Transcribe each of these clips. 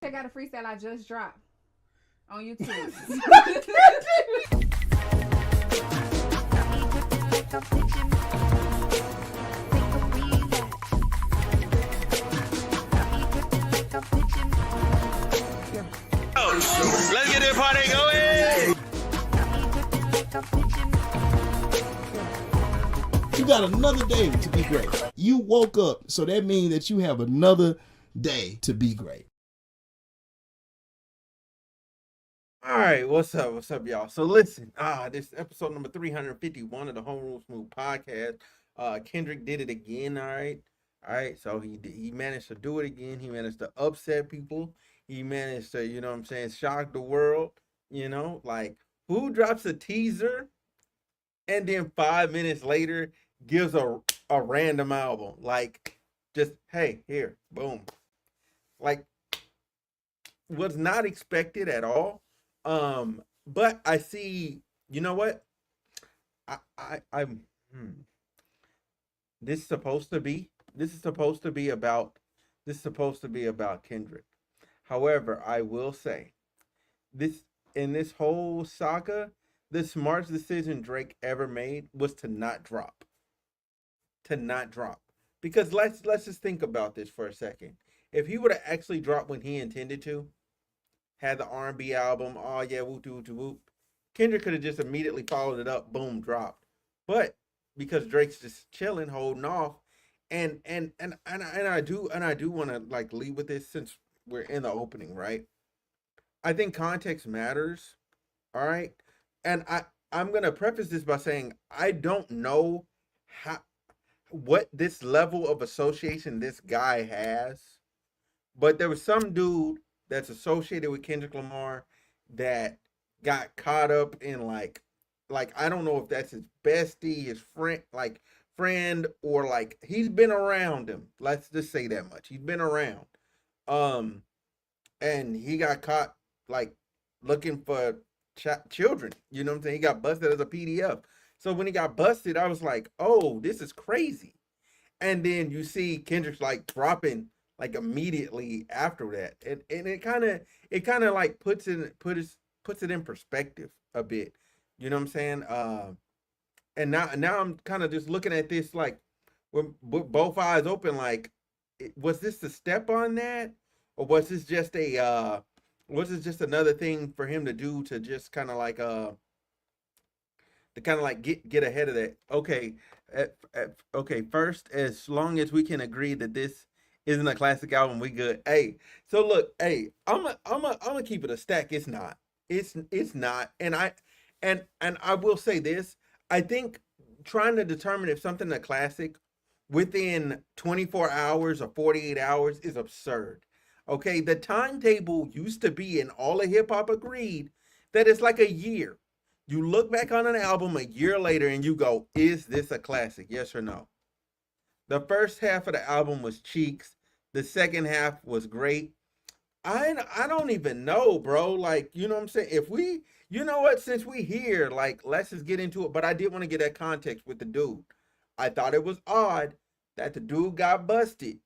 Beyonce got a freestyle I just dropped on YouTube. Let's get this party going. You got another day to be great. You woke up, so that means that you have another day to be great. All right, what's up, y'all? So listen, this is episode number 351 of the Homeroom Smooth podcast. Kendrick did it again. All right. So he managed to do it again. He managed to upset people. He managed to, you know what I'm saying, shock the world. You know, like who drops a teaser and then 5 minutes later gives a random album, like just hey here, boom, like was not expected at all. But I see, you know what? I'm this is supposed to be about Kendrick. However, I will say this in this whole saga, the smartest decision Drake ever made was to not drop. Because let's just think about this for a second. If he would have actually dropped when he intended to, had the R&B album, oh yeah, whoop whoop whoop, Kendrick could have just immediately followed it up, boom, dropped. But because Drake's just chilling, holding off, and I do want to like lead with this since we're in the opening, right? I think context matters, all right? And I'm gonna preface this by saying I don't know what this level of association this guy has, but there was some dude that's associated with Kendrick Lamar that got caught up in like I don't know if that's his bestie, his friend, or like he's been around him. Let's just say that much. He's been around. And he got caught like looking for children. You know what I'm saying? He got busted as a PDF. So when he got busted, I was like, oh, this is crazy. And then you see Kendrick's like dropping like immediately after that. And it kind of like puts it in perspective a bit. You know what I'm saying? And now I'm kind of just looking at this like with both eyes open, like, was this the step on that? Or was this just another thing for him to do to just kind of like get ahead of that? Okay, okay. First, as long as we can agree that this isn't a classic album, we good. Hey, so look, hey, I'm gonna keep it a stack. It's not. It's not. And I will say this. I think trying to determine if something a classic within 24 hours or 48 hours is absurd. Okay, the timetable used to be, and all of hip hop agreed, that it's like a year. You look back on an album a year later and you go, is this a classic? Yes or no? The first half of the album was cheeks. The second half was great. I don't even know, bro. Like, you know what I'm saying? If we, you know what, since we here, like, let's just get into it. But I did want to get that context with the dude. I thought it was odd that the dude got busted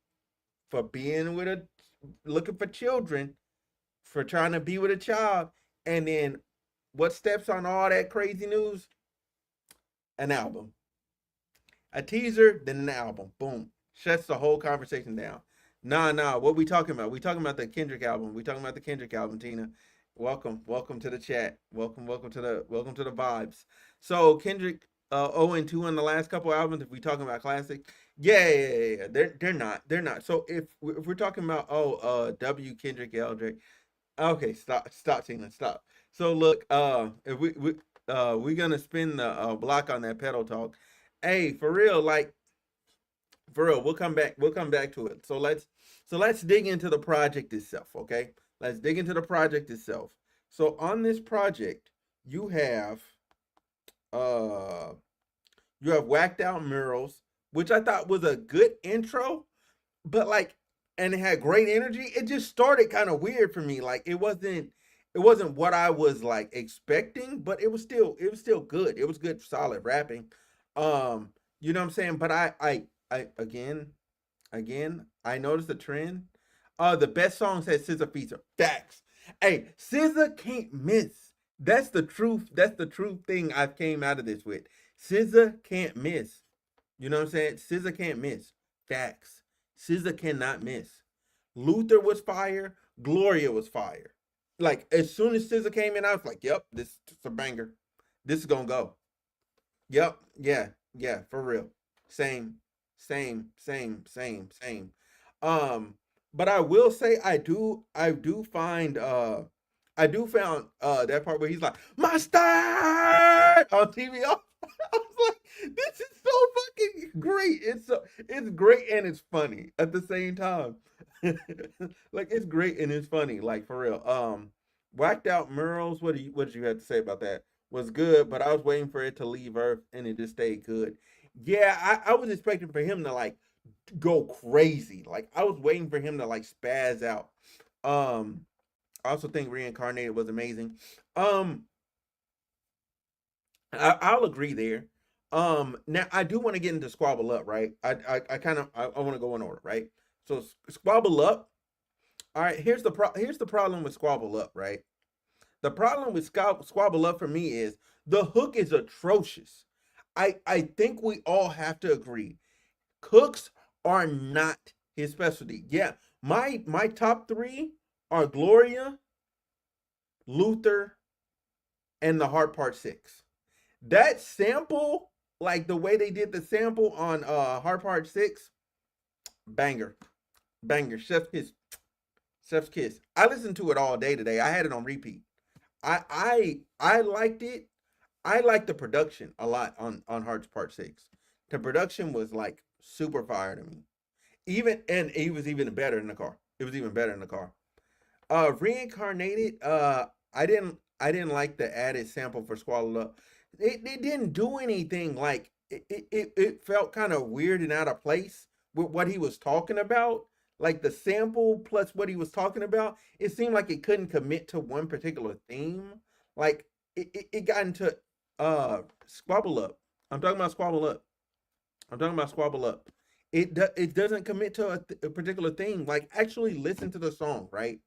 for being with looking for children, for trying to be with a child. And then what steps on all that crazy news? An album. A teaser, then an album. Boom. Shuts the whole conversation down. Nah. What we talking about? We talking about the Kendrick album. We talking about the Kendrick album, Tina. Welcome to the chat. Welcome to the vibes. So Kendrick 0-2 on the last couple albums. If we talking about classic, yeah. They're not. So if we're talking about W Kendrick L Drake, okay, stop, Tina, stop. So look, if we're gonna spin the block on that pedal talk. Hey, for real, we'll come back to it. So let's dig into the project itself, okay? Let's dig into the project itself. So on this project, you have Whacked Out Murals, which I thought was a good intro, but like, and it had great energy. It just started kind of weird for me. Like it wasn't what I was like expecting, but it was still good. It was good, solid rapping. You know what I'm saying? But I again, I noticed a trend. The best songs had SZA feature. Facts. Hey, SZA can't miss. That's the truth. That's the true thing I've came out of this with. SZA can't miss. You know what I'm saying? SZA can't miss. Facts. SZA cannot miss. Luther was fire. Gloria was fire. Like, as soon as SZA came in, I was like, yep, this is a banger. This is gonna go. Yep. Yeah, for real. Same. But I will say I do find found that part where he's like, Mustard on TV. I was like, this is so fucking great. It's great and it's funny at the same time. Like, it's great and it's funny, like, for real. Whacked Out Murals, what did you have to say about that? Was good, but I was waiting for it to leave Earth and it just stayed good. Yeah, I was expecting for him to like go crazy. Like, I was waiting for him to like spaz out. I also think Reincarnated was amazing. I'll agree there. Now I do want to get into Squabble Up, right? I want to go in order, right? So Squabble Up. All right, here's the problem with Squabble Up, right? The problem with Squabble Up for me is the hook is atrocious. I think we all have to agree. Hooks are not his specialty. Yeah, my top three are Gloria, Luther, and the Heart Part 6. That sample, like the way they did the sample on Heart Part 6, banger. Chef's kiss. I listened to it all day today. I had it on repeat. I liked it. I liked the production a lot on Hearts Part 6. The production was like super fire to me. And it was even better in the car. It was even better in the car. Reincarnated, I didn't like the added sample for Squabble Up. It didn't do anything. Like, it felt kind of weird and out of place with what he was talking about. Like, the sample plus what he was talking about, it seemed like it couldn't commit to one particular theme. Like, it got into Squabble Up. I'm talking about Squabble Up. It doesn't commit to a particular thing. Like, actually listen to the song, right?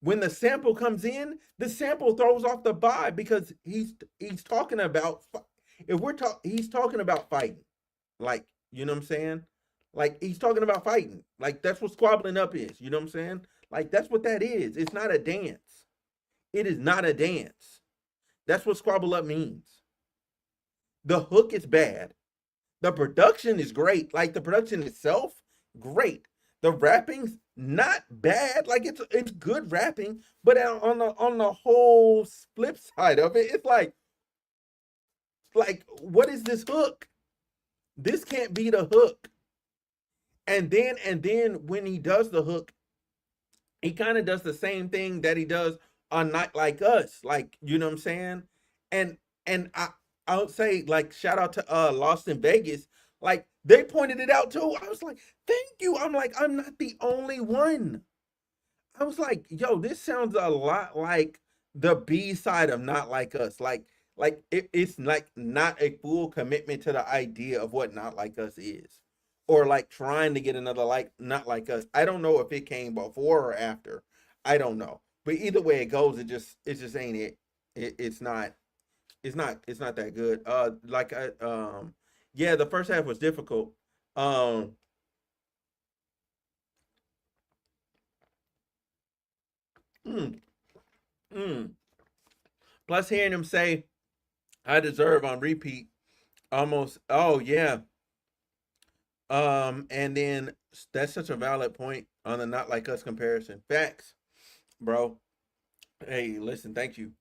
When the sample comes in, the sample throws off the vibe because he's talking about, he's talking about fighting. Like, you know what I'm saying? Like, he's talking about fighting. Like, that's what Squabbling Up is. You know what I'm saying? Like, that's what that is. It's not a dance. It is not a dance. That's what Squabble Up means. The hook is bad. The production is great. Like, the production itself, great. The rapping's not bad. Like, it's good rapping, but on the whole flip side of it, it's like what is this hook? This can't be the hook. And then when he does the hook, he kind of does the same thing that he does on Not Like Us. Like, you know what I'm saying? And I would say, like, shout out to Lost in Vegas. Like, they pointed it out too. I was like, thank you. I'm like, I'm not the only one. I was like, yo, this sounds a lot like the B side of Not Like Us. Like it's like not a full commitment to the idea of what Not Like Us is. Or like trying to get another like Not Like Us. I don't know if it came before or after. I don't know. But either way it goes, it just ain't it. It's not that good. Yeah, the first half was difficult. Mm, mm. Plus hearing him say, I deserve on repeat almost, oh yeah. And then that's such a valid point on the Not Like Us comparison. Facts, bro. Hey, listen, thank you.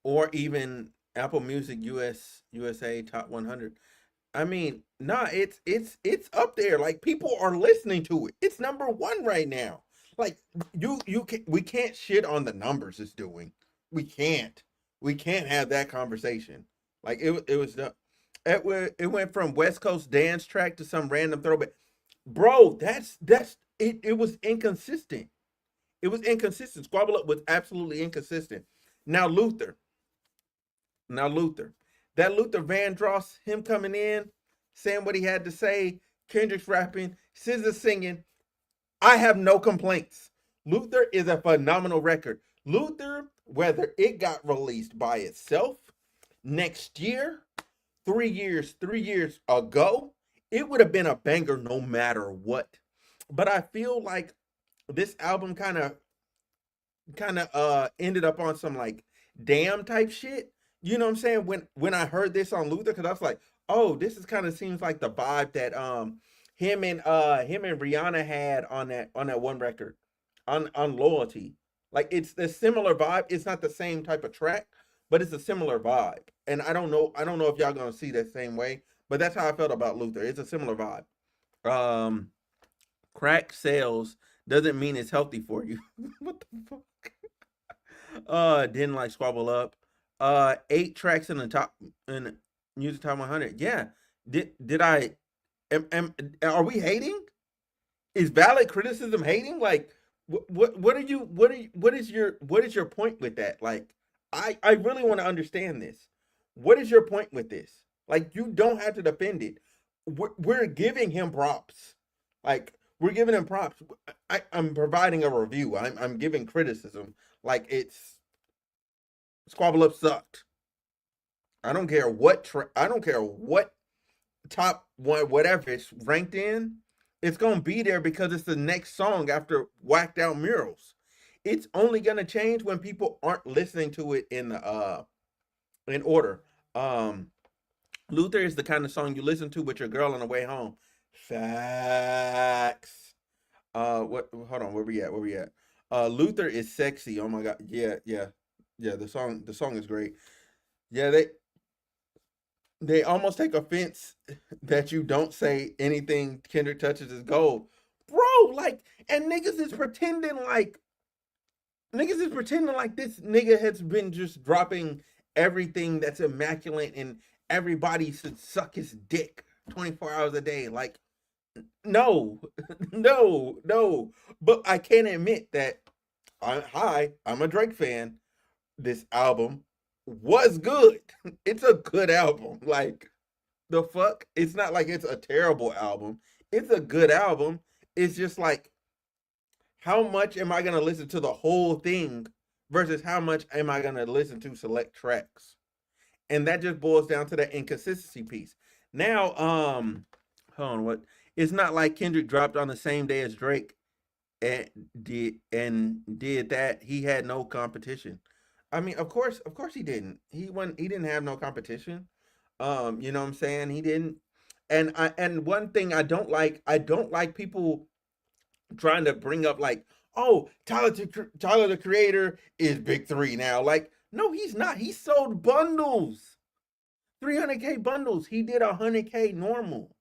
Or even Apple Music USA Top 100. I mean, nah, it's up there. Like, people are listening to it. It's number one right now. Like, we can't shit on the numbers it's doing. We can't have that conversation. Like, it went from West Coast dance track to some random throwback. Bro, that's it. It was inconsistent. It was inconsistent. Squabble Up was absolutely inconsistent. Now Luther. That Luther Vandross, him coming in, saying what he had to say, Kendrick's rapping, SZA singing. I have no complaints. Luther is a phenomenal record. Luther, whether it got released by itself next year, 3 years ago, it would have been a banger no matter what. But I feel like this album kind of ended up on some like damn type shit. You know what I'm saying? When I heard this on Luther, because I was like, oh, this is kind of seems like the vibe that him and Rihanna had on that one record on Loyalty. Like it's a similar vibe. It's not the same type of track, but it's a similar vibe. And I don't know if y'all gonna see that same way, but that's how I felt about Luther. It's a similar vibe. Um Crack sales doesn't mean it's healthy for you. What the fuck? Didn't like Squabble Up. 8 tracks in the top in music top 100. Yeah. Did I are we hating? Is valid criticism hating? Like what is your point with that? Like I really want to understand this. What is your point with this? Like you don't have to defend it. We're giving him props. Like we're giving him props. I'm providing a review. I'm giving criticism. Like it's Squabble Up sucked. I don't care what I don't care what top one whatever it's ranked in. It's gonna be there because it's the next song after Whacked Out Murals. It's only gonna change when people aren't listening to it in order. Um Luther is the kind of song you listen to with your girl on the way home. Facts. What hold on, where we at? Where we at? Luther is sexy. Oh my god. Yeah, yeah. Yeah, the song is great. Yeah, they almost take offense that you don't say anything Kendrick touches is gold. Bro, like, and niggas is pretending like this nigga has been just dropping everything that's immaculate and everybody should suck his dick 24 hours a day. Like, no, no. But I can't admit that I'm a Drake fan. This album was good. It's a good album. Like, the fuck? It's not like it's a terrible album. It's a good album. It's just like, how much am I gonna listen to the whole thing versus how much am I gonna listen to select tracks? And that just boils down to that inconsistency piece. Now, hold on, what? It's not like Kendrick dropped on the same day as Drake and did that. He had no competition. I mean, of course he didn't. He didn't have no competition. You know what I'm saying? He didn't. And one thing I don't like people trying to bring up like, oh, Tyler the Creator is big three now. Like, no, he's not. He sold bundles, 300K bundles. He did 100K normal.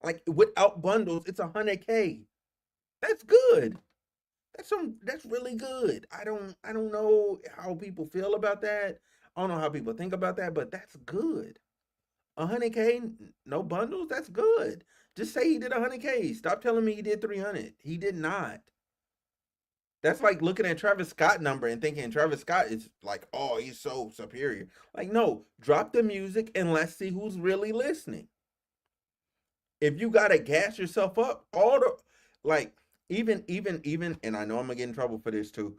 Like without bundles, it's 100K. That's good. That's really good. I don't know how people feel about that. I don't know how people think about that, but that's good. 100K, no bundles, that's good. Just say he did 100K. Stop telling me he did 300. He did not. That's like looking at Travis Scott number and thinking Travis Scott is like, oh, he's so superior. Like, no, drop the music and let's see who's really listening. If you gotta gas yourself up, all the like, even, and I know I'm gonna get in trouble for this too.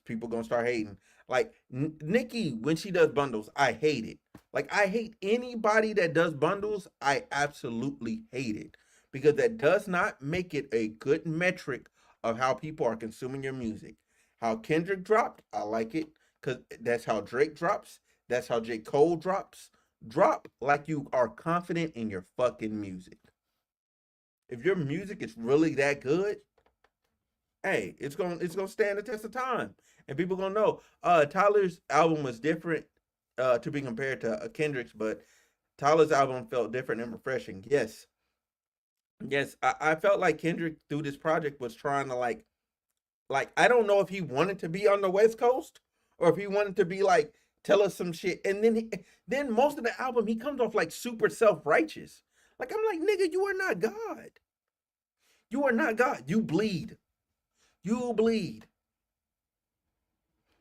People gonna start hating. Like Nicki, when she does bundles, I hate it. Like I hate anybody that does bundles. I absolutely hate it because that does not make it a good metric of how people are consuming your music. How Kendrick dropped, I like it because that's how Drake drops. That's how J. Cole drops. Drop like you are confident in your fucking music. If your music is really that good, hey, it's gonna stand the test of time, and people gonna know. Tyler's album was different to be compared to Kendrick's, but Tyler's album felt different and refreshing. Yes, yes, I felt like Kendrick through this project was trying to like I don't know if he wanted to be on the West Coast or if he wanted to be like tell us some shit, and then most of the album he comes off like super self righteous. Like I'm like nigga, you are not God. You are not God. You bleed. You bleed.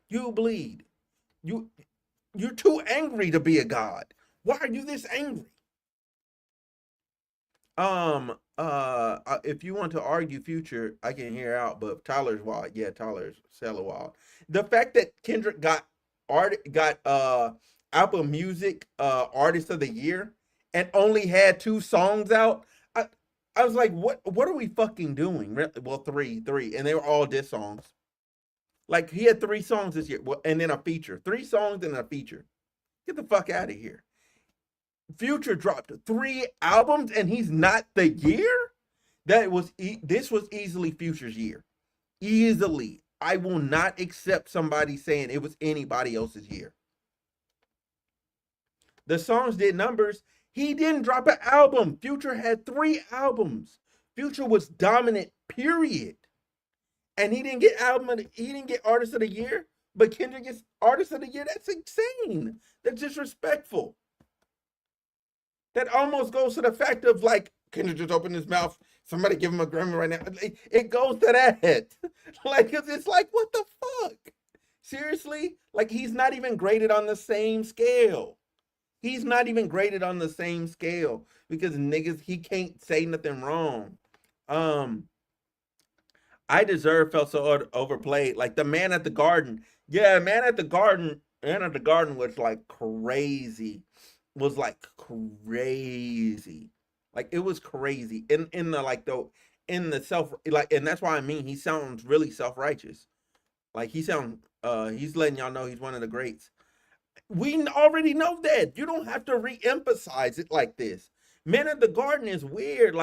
You bleed. You're too angry to be a god. Why are you this angry? if you want to argue Future, I can hear out, but Tyler's wild. Yeah, Tyler's hella wild. The fact that Kendrick got Apple Music Artist of the Year and only had 2 songs out, I was like, what are we fucking doing? Well, three, and they were all diss songs. Like he had 3 songs this year, well, and then a feature. 3 songs and a feature. Get the fuck out of here. Future dropped 3 albums and he's not the year? This was easily Future's year. Easily. I will not accept somebody saying it was anybody else's year. The songs did numbers. He didn't drop an album. Future had 3 albums. Future was dominant, period. And he didn't get Artist of the Year, but Kendrick gets Artist of the Year. That's insane. That's disrespectful. That almost goes to the fact of like, Kendrick just opened his mouth. Somebody give him a Grammy right now. It goes to that. Like, it's like, what the fuck? Seriously? Like, he's not even graded on the same scale. He's not even graded on the same scale because niggas, he can't say nothing wrong. I Deserve felt so overplayed. Like the Man at the Garden. Yeah, Man at the Garden was like crazy. Was like crazy. Like it was crazy. In the self, like, and that's why I mean he sounds really self-righteous. Like he's letting y'all know he's one of the greats. We already know that. You don't have to re-emphasize it like this. Man at the Garden is weird.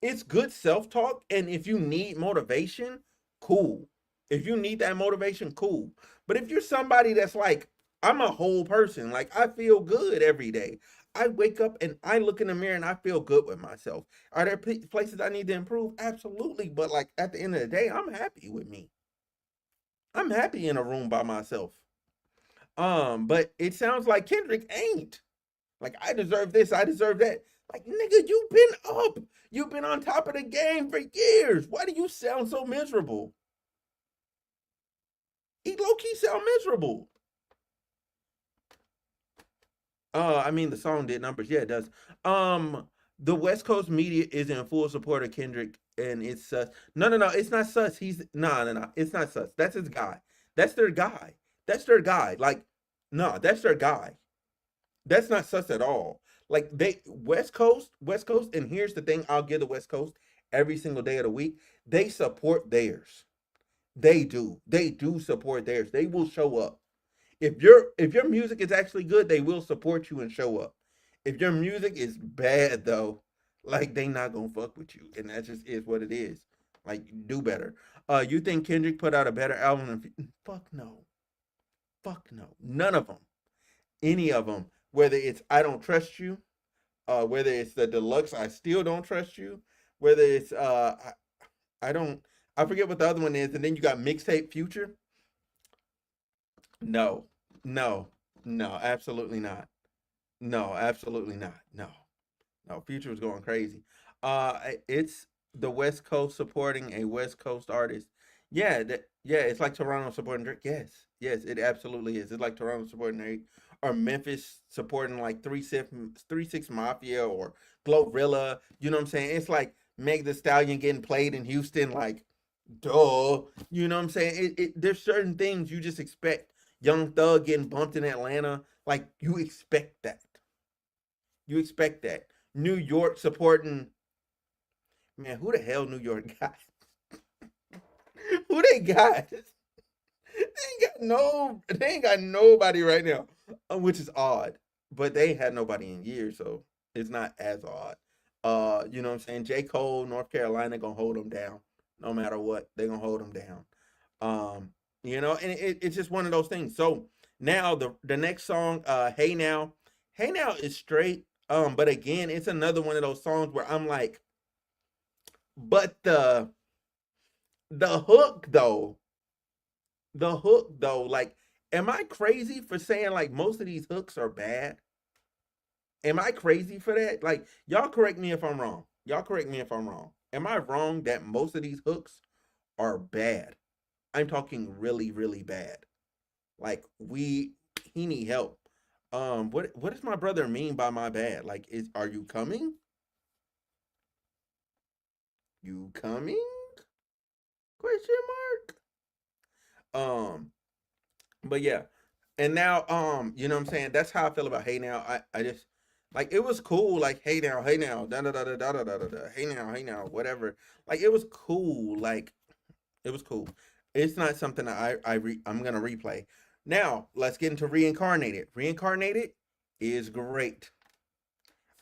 It's good self-talk, and if you need motivation, cool. If you need that motivation, cool. But if you're somebody that's like, I'm a whole person, like I feel good every day. I wake up and I look in the mirror and I feel good with myself. Are there places I need to improve? Absolutely. But like at the end of the day, I'm happy with me. I'm happy in a room by myself. But it sounds like Kendrick ain't. Like, I deserve this, I deserve that. Like, nigga, you've been up. You've been on top of the game for years. Why do you sound so miserable? He low-key sound miserable. I mean, the song did numbers. Yeah, it does. The West Coast media is in full support of Kendrick, and it's sus. No, it's not sus. No, it's not sus. That's his guy. That's their guy. That's their guy. Like, no, that's their guy. That's not sus at all. Like West Coast, and here's the thing, I'll give the West Coast every single day of the week. They support theirs. They do support theirs. They will show up. If your music is actually good, they will support you and show up. If your music is bad though, like they not gonna fuck with you. And that just is what it is. Like, do better. You think Kendrick put out a better album than fuck no. Fuck no. None of them. Any of them. Whether it's I Don't Trust You, whether it's the deluxe I Still Don't Trust You, whether it's I forget what the other one is, and then you got Mixtape Future. No, absolutely not. No, absolutely not. No, Future was going crazy. It's the West Coast supporting a West Coast artist. Yeah, it's like Toronto supporting Drake. Yes, it absolutely is. It's like Toronto supporting Drake, or Memphis supporting like 3-6 Mafia or Glorilla. You know what I'm saying? It's like Meg Thee Stallion getting played in Houston. Like, duh. You know what I'm saying? There's certain things you just expect. Young Thug getting bumped in Atlanta. Like, you expect that. New York supporting. Man, who the hell New York got? Who they got? They ain't got nobody right now, which is odd. But they ain't had nobody in years, so it's not as odd. You know what I'm saying? J. Cole, North Carolina gonna hold them down, no matter what. They gonna hold them down. You know, and it's just one of those things. So now the next song, Hey Now is straight. But again, it's another one of those songs where I'm like, but the hook though, like, am I crazy for saying like most of these hooks are bad? Am I crazy for that? Like, y'all correct me if I'm wrong. Am I wrong that most of these hooks are bad? I'm talking really, really bad. Like, he need help. What does my brother mean by my bad? Like, are you coming? You coming? Question mark. But yeah. And now, you know what I'm saying? That's how I feel about Hey Now. I just like it was cool, like hey now, da da da da da da da da, hey now, whatever. Like it was cool, like it was cool. It's not something that I'm gonna replay. Now let's get into Reincarnated. Reincarnated is great.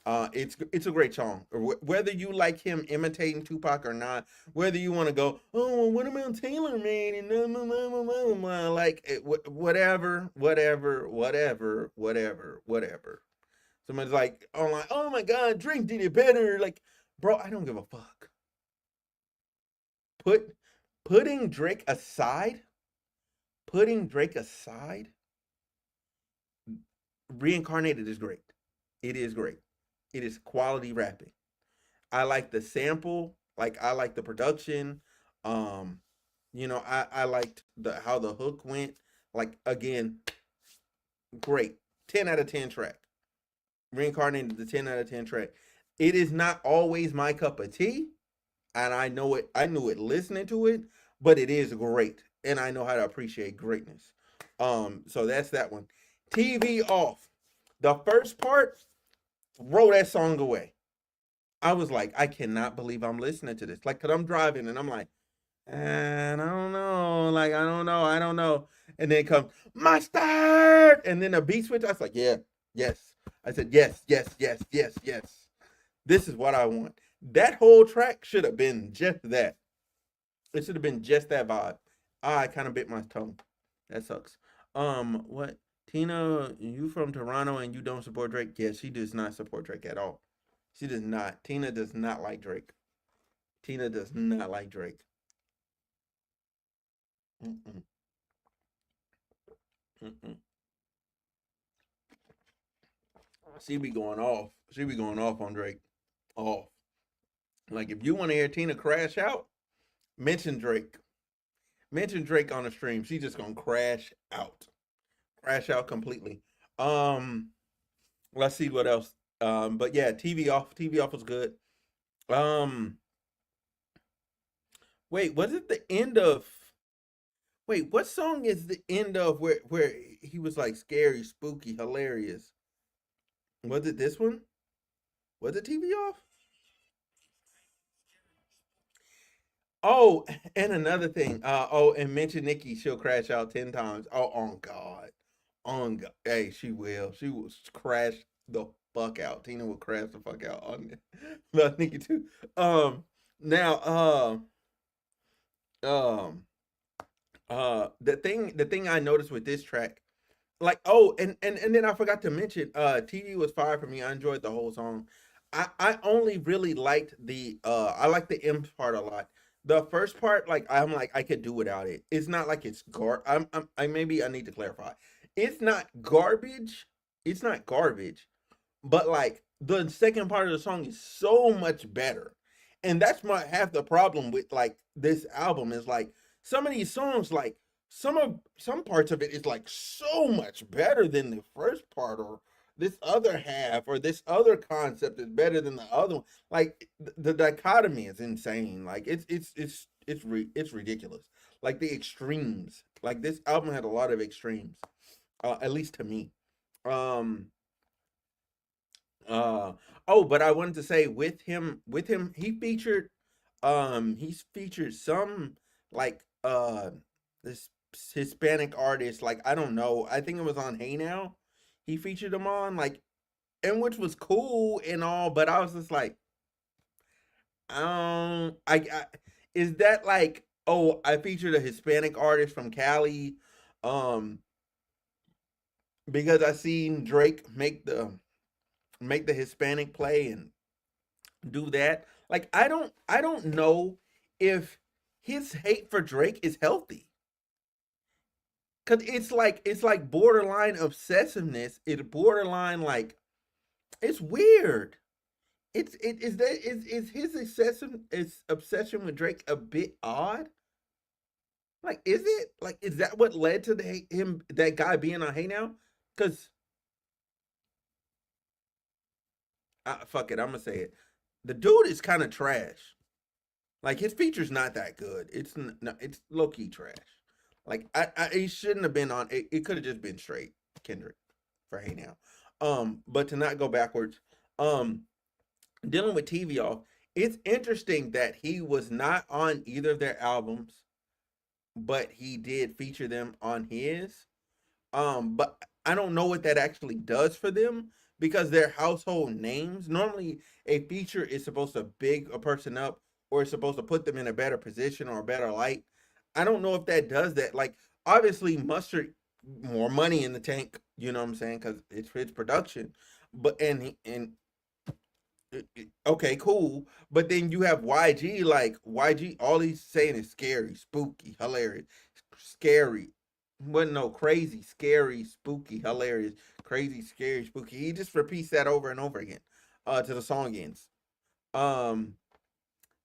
It's a great song. Whether you like him imitating Tupac or not, whether you want to go, oh, what about Taylor made and like whatever. Somebody's like, oh my God, Drake did it better. Like, bro, I don't give a fuck. Putting Drake aside, Reincarnated is great. It is great. It is quality rapping. I like the sample, like I like the production. I liked how the hook went. Like again, great. 10 out of 10 track. Reincarnated the 10 out of 10 track. It is not always my cup of tea, and I know it. I knew it listening to it, but it is great, and I know how to appreciate greatness. So that's that one. TV off. The first part, throw that song away. I was like, I cannot believe I'm listening to this. Like, cause I'm driving and I'm like, and I don't know, like I don't know. And then comes mustard, and then a beat switch. I was like, yeah, yes. I said, yes. This is what I want. That whole track should have been just that. It should have been just that vibe. I kind of bit my tongue. That sucks. What? Tina, you from Toronto and you don't support Drake? Yeah, she does not support Drake at all. She does not. Tina does not like Drake. Tina does not like Drake. Mm-mm. Mm-mm. She be going off. She be going off on Drake. Off. Like if you want to hear Tina crash out, mention Drake. Mention Drake on the stream. She's just gonna crash out. Crash out completely. Um, let's see what else. But yeah, TV off. TV off was good. Um, wait, was it the end of? Wait, what song is the end of where he was like scary, spooky, hilarious? Was it this one? Was it TV off? Oh, and another thing. And mention Nikki, she'll crash out 10 times. Oh, on God. On God. Hey, she will. She will crash the fuck out. Tina will crash the fuck out on about Nikki too. Now, um, the thing I noticed with this track, like, oh, and then I forgot to mention, TV was fire for me. I enjoyed the whole song. I only really liked I like the M part a lot. The first part, like I'm like I could do without it. It's not like it's I maybe I need to clarify. It's not garbage. It's not garbage, but like the second part of the song is so much better. And that's my half the problem with like this album is like some of these songs, like some parts of it is like so much better than the first part, or this other half, or this other concept is better than the other one. Like the dichotomy is insane. Like it's ridiculous. Like the extremes. Like this album had a lot of extremes. At least to me. Um uh but I wanted to say with him he's featured some like this Hispanic artist, like I don't know, I think it was on Hey Now. He featured him on, like, and which was cool and all, but I was just like, I is that like, oh, I featured a Hispanic artist from Cali, um, because I seen Drake make the Hispanic play and do that. Like I don't know if his hate for Drake is healthy. Cause it's like borderline obsessiveness. It's borderline like it's weird. Is his obsession with Drake a bit odd? Like, is it? Like, is that what led to that guy being on Hey Now? Cause fuck it, I'm gonna say it. The dude is kind of trash. Like his feature's not that good. It's low key trash. Like he shouldn't have been on. It could have just been straight Kendrick for Hey Now. But to not go backwards. Dealing with TV off. It's interesting that he was not on either of their albums, but he did feature them on his. But I don't know what that actually does for them because they're household names. Normally, a feature is supposed to big a person up or it's supposed to put them in a better position or a better light. I don't know if that does that. Like, obviously, Mustard more money in the tank. You know what I'm saying? Because it's his production. But okay, cool. But then you have YG. Like YG, all he's saying is scary, spooky, hilarious, scary. What no crazy, scary, spooky, hilarious, crazy, scary, spooky. He just repeats that over and over again, to the song ends.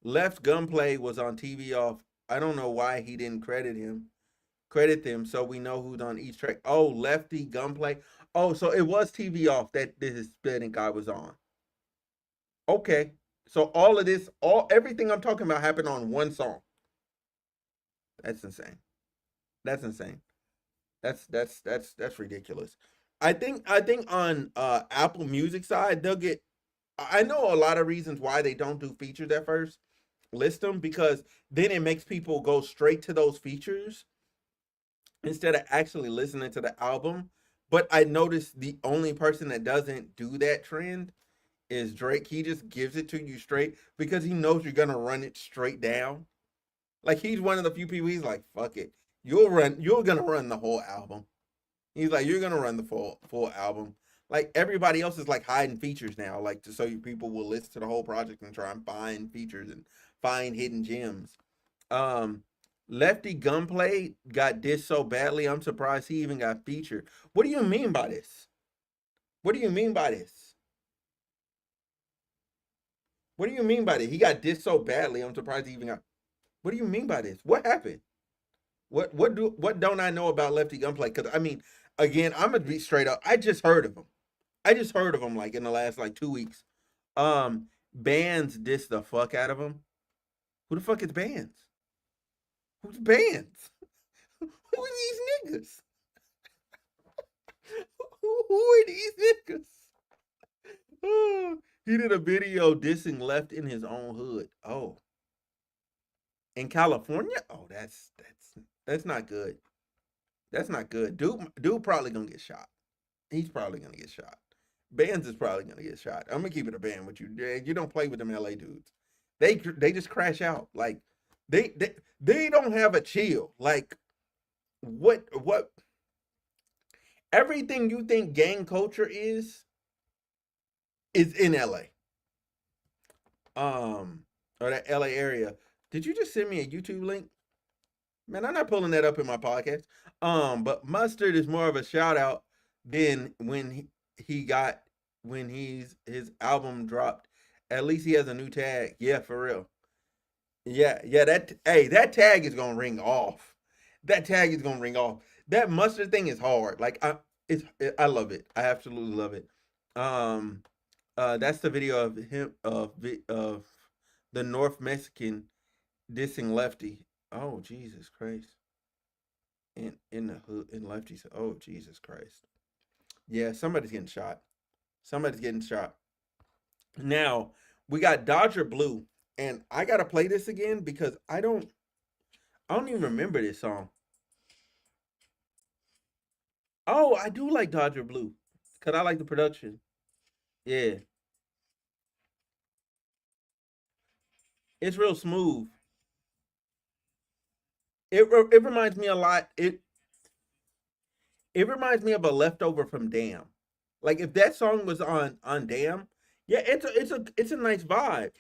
Left Gunplay was on TV off. I don't know why he didn't credit them, so we know who's on each track. Oh, Lefty Gunplay. Oh, so it was TV off that this Hispanic guy was on. Okay, so all of this, everything I'm talking about happened on one song. That's insane. That's insane. That's ridiculous. I think on Apple Music side they'll get. I know a lot of reasons why they don't do features at first. List them because then it makes people go straight to those features instead of actually listening to the album. But I noticed the only person that doesn't do that trend is Drake. He just gives it to you straight because he knows you're gonna run it straight down. Like he's one of the few people. He's like, "Fuck it, you're gonna run the whole album." He's like, "You're gonna run the full album." Like everybody else is like hiding features now, like so you people will listen to the whole project and try and find features and find hidden gems. Lefty Gunplay got dissed so badly, I'm surprised he even got featured. What do you mean by this? What do you mean by this? What do you mean by this? He got dissed so badly, I'm surprised he even got. What do you mean by this? What happened? What don't I know about Lefty Gunplay? Because I mean, again, I'm gonna be straight up. I just heard of him. Like in the last like 2 weeks. Bands diss the fuck out of him. Who the fuck is Bands? Who's Bands? Who are these niggas? Who are these niggas? Oh, he did a video dissing Left in his own hood. Oh, in California? Oh, that's not good. That's not good. Dude probably gonna get shot. He's probably gonna get shot. Bands is probably gonna get shot. I'm gonna keep it a band with you. You don't play with them LA dudes. They just crash out. Like they don't have a chill. Like what everything you think gang culture is in LA. Or that LA area. Did you just send me a YouTube link? Man, I'm not pulling that up in my podcast. But Mustard is more of a shout out than when his album dropped. At least he has a new tag. Yeah, for real. Yeah, that tag is gonna ring off. That tag is gonna ring off. That Mustard thing is hard. Like I love it. I absolutely love it. That's the video of him of the North Mexican dissing Lefty. Oh Jesus Christ! In the hood in Lefty. Oh Jesus Christ! Yeah, somebody's getting shot. Somebody's getting shot. Now we got Dodger Blue, and I gotta play this again because I don't even remember this song. Oh, I do like Dodger Blue because I like the production. Yeah, it's real smooth. It reminds me a lot. It reminds me of a leftover from Damn. Like if that song was on Damn, yeah, it's a nice vibe.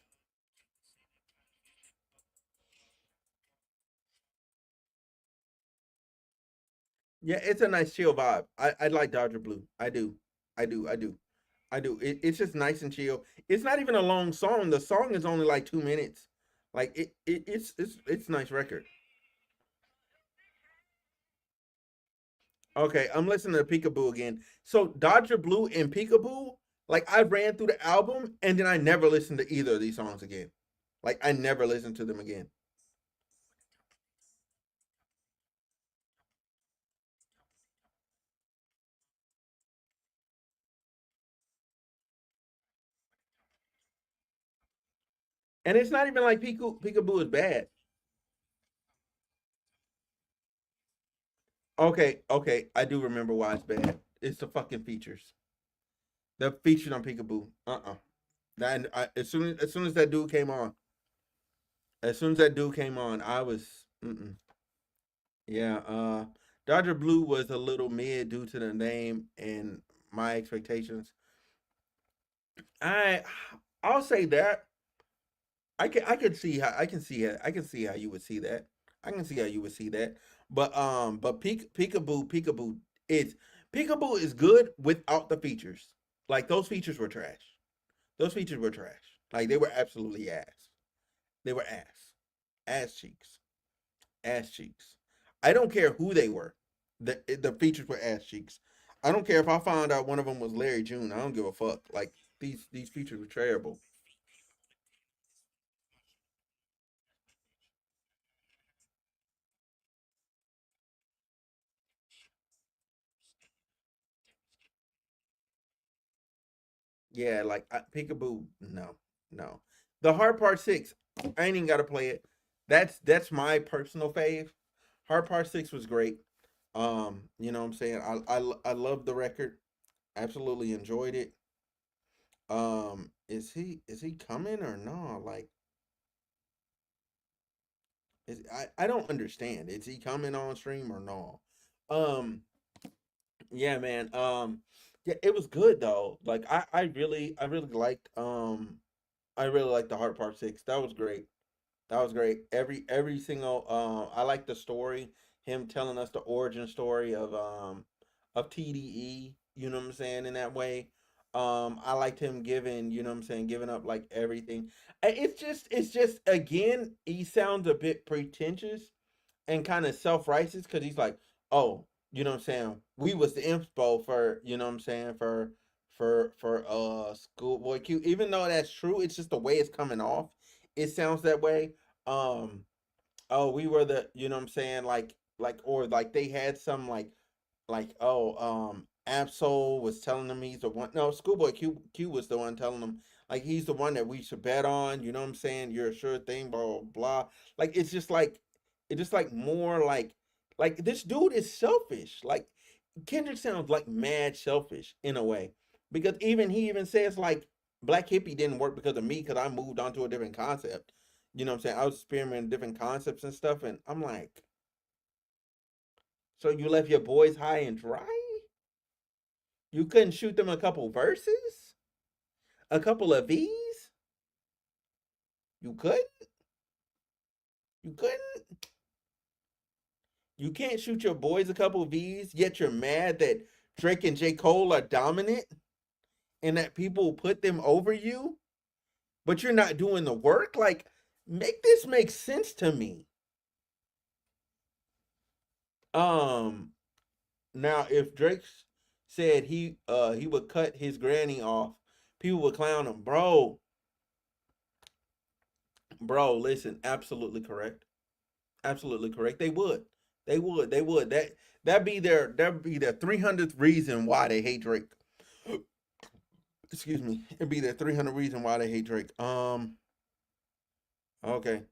Yeah, it's a nice chill vibe. I like Dodger Blue. I do. I do. I do. I do. It's just nice and chill. It's not even a long song. The song is only like 2 minutes. Like it's nice record. Okay, I'm listening to Peekaboo again. So Dodger Blue and Peekaboo, like I ran through the album and then I never listened to either of these songs again. Like I never listened to them again. And it's not even like Peekaboo is bad. Okay, okay, I do remember why it's bad. It's the fucking features. The featured on Peekaboo. That as soon as that dude came on, I was yeah. Dodger Blue was a little mid due to the name and my expectations. I I'll say that I could see how I can see how you would see that. I can see how you would see that. But Peekaboo is Peekaboo is good without the features. Like those features were trash. Those features were trash. Like they were absolutely ass. They were ass. Ass cheeks. Ass cheeks. I don't care who they were. The features were ass cheeks. I don't care if I found out one of them was Larry June. I don't give a fuck. Like these features were terrible. Yeah, like Peekaboo. No, no. The Hard Part Six. I ain't even got to play it. That's my personal fave. Hard Part Six was great. You know what I'm saying? I love the record. Absolutely enjoyed it. Is he coming or no? Like, I don't understand. Is he coming on stream or no? Um, yeah, man. Yeah, it was good though. Like, I really liked I really liked the Hard Part Six. That was great. That was great. Every single I like the story, him telling us the origin story of TDE, you know what I'm saying, in that way. I liked him giving, you know what I'm saying, giving up like everything. It's just again, he sounds a bit pretentious and kind of self-righteous because he's like, oh, you know what I'm saying, we was the inspo for, you know what I'm saying, for Schoolboy Q. Even though that's true, it's just the way it's coming off. It sounds that way. Um, oh, we were the, you know what I'm saying, like or like they had some like Absol was telling them he's the one. No, Schoolboy Q was the one telling them like he's the one that we should bet on. You know what I'm saying? You're a sure thing. Blah blah blah. Like it's just like more like this dude is selfish. Like Kendrick sounds like mad selfish in a way because even he even says like Black Hippie didn't work because of me because I moved on to a different concept. You know what I'm saying? I was experimenting different concepts and stuff, and I'm like, so you left your boys high and dry? You couldn't shoot them a couple verses? A couple of V's? You couldn't? You couldn't? You can't shoot your boys a couple of V's, yet you're mad that Drake and J. Cole are dominant and that people put them over you, but you're not doing the work? Like, make this make sense to me. Um, Now if Drake said he would cut his granny off, people would clown him. Bro, listen, absolutely correct. Absolutely correct. They would. They would. They would. That'd be their 300th reason why they hate Drake. Excuse me. It'd be their 300 reason why they hate Drake. Okay.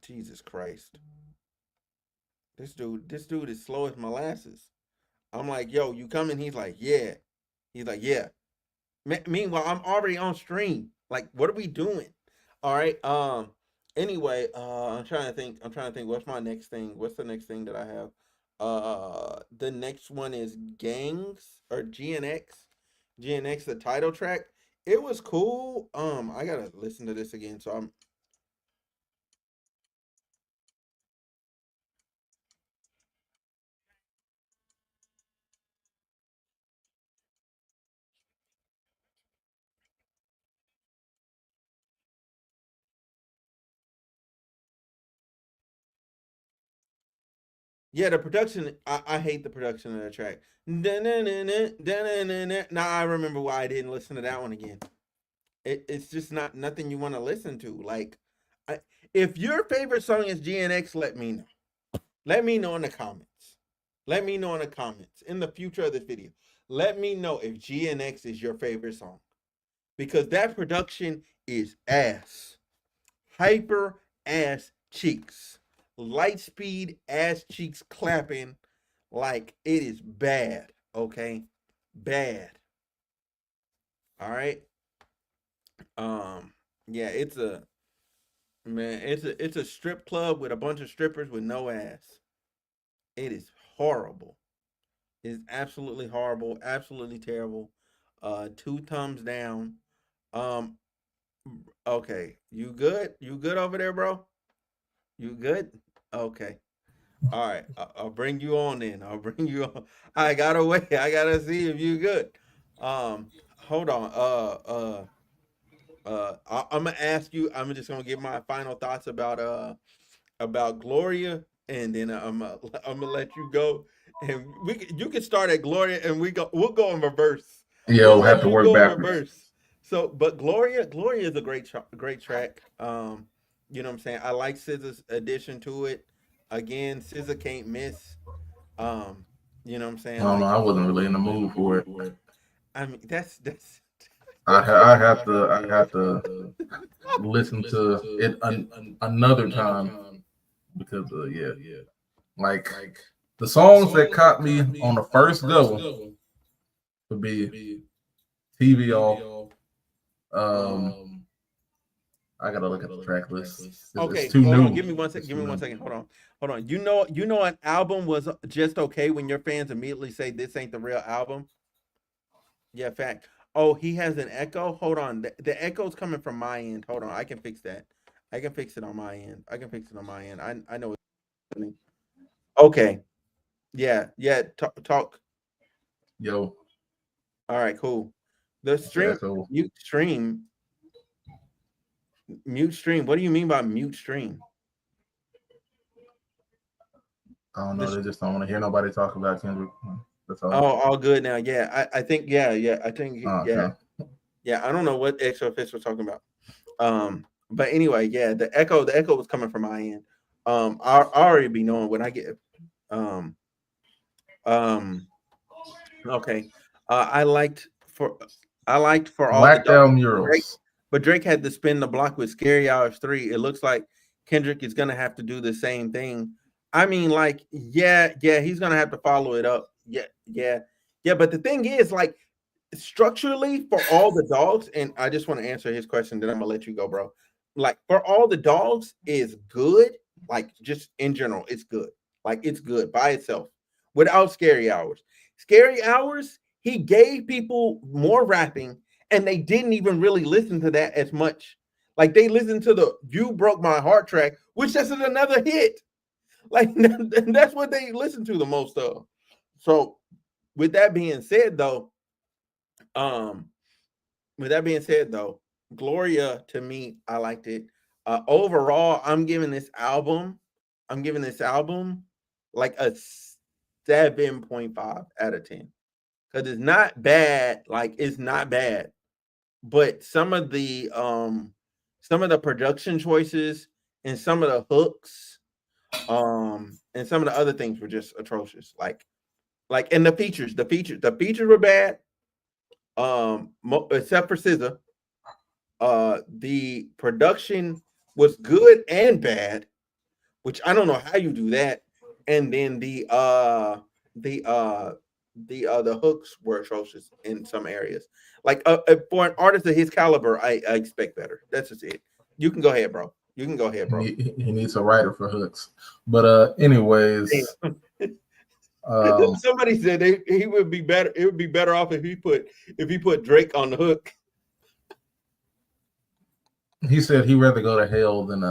Jesus Christ. This dude is slow as molasses. I'm like, yo, you coming? He's like, yeah. He's like, yeah. Meanwhile, I'm already on stream. Like, what are we doing? All right. Anyway, I'm trying to think. I'm trying to think. What's my next thing? What's the next thing that I have? The next one is Gangs or GNX. GNX, the title track. It was cool. I gotta listen to this again. So I'm yeah, the production. I hate the production of the track. Now I remember why I didn't listen to that one again. It's just not nothing you want to listen to. Like, if your favorite song is GNX, let me know. Let me know in the comments. Let me know in the comments in the future of this video. Let me know if GNX is your favorite song, because that production is ass. Hyper ass cheeks. Light speed ass cheeks clapping like it is bad. Okay, bad. All right. Yeah, it's a strip club with a bunch of strippers with no ass. It is horrible. It is absolutely horrible, absolutely terrible. 2 thumbs down. Um, okay, you good? You good over there, bro? You good? Okay. All right, I'll bring you on then. I'll bring you on. I gotta wait. I gotta see if you good. Hold on. I'm gonna ask you. I'm just gonna give my final thoughts about Gloria, and then I'm gonna let you go, and you can start at Gloria, and we'll go in reverse. Yeah, We'll we'll have let to you work go in backwards. reverse. So, but Gloria is a great track. You know what I'm saying? I like SZA's addition to it. Again, SZA can't miss. You know what I'm I saying? don't know. Like, I wasn't really in the mood for it. I mean, that's I have to listen to it another time because yeah, like the songs that caught me on the first go would be TV off. I gotta look at the track list. It's okay. too Hold on. new. Give me 1 second. Give me 1 second. Hold on. You know, an album was just okay when your fans immediately say this ain't the real album. Yeah, fact. Oh, he has an echo. Hold on. The echo's coming from my end. Hold on. I can fix that. I can fix it on my end. I know what's happening. Okay. Yeah. Yeah. Talk. Yo, All right. Cool. The it's the stream. echo. Mute stream. Mute stream. What do you mean by mute stream? I don't know. They just don't want to hear nobody talk about Kendrick. That's all. Oh, all good now. Yeah. I think. Yeah. I think. Yeah. Okay. Yeah. I don't know what extra fish we're talking about. But anyway, yeah. The echo was coming from my end. I already be knowing when I get. Um. Okay. I liked for all the Blacked out dogs. murals. But Drake had to spin the block with Scary Hours 3. It looks like Kendrick is gonna have to do the same thing. I mean, like, yeah, he's gonna have to follow it up. Yeah. But the thing is, like, structurally for all the dogs, and I just want to answer his question, then I'm gonna let you go, bro. Like, for all the dogs is good, like, just in general, it's good. Like, it's good by itself without Scary Hours. Scary Hours, he gave people more rapping, and they didn't even really listen to that as much. Like, they listened to the You Broke My Heart track, which is another hit. Like, that's what they listen to the most of. So, with that being said, though, Gloria, to me, I liked it. Overall, I'm giving this album like a 7.5 out of 10. Because it's not bad, like, it's not bad. But some of the production choices and some of the hooks, and some of the other things were just atrocious. Like, and the features were bad. Except for SZA. The production was good and bad, which I don't know how you do that. And then the hooks were atrocious in some areas. Like, for an artist of his caliber, I expect better. That's just it. You can go ahead, bro. He needs a writer for hooks. But anyways, somebody said he would be better. It would be better off if he put Drake on the hook. He said he'd rather go to hell than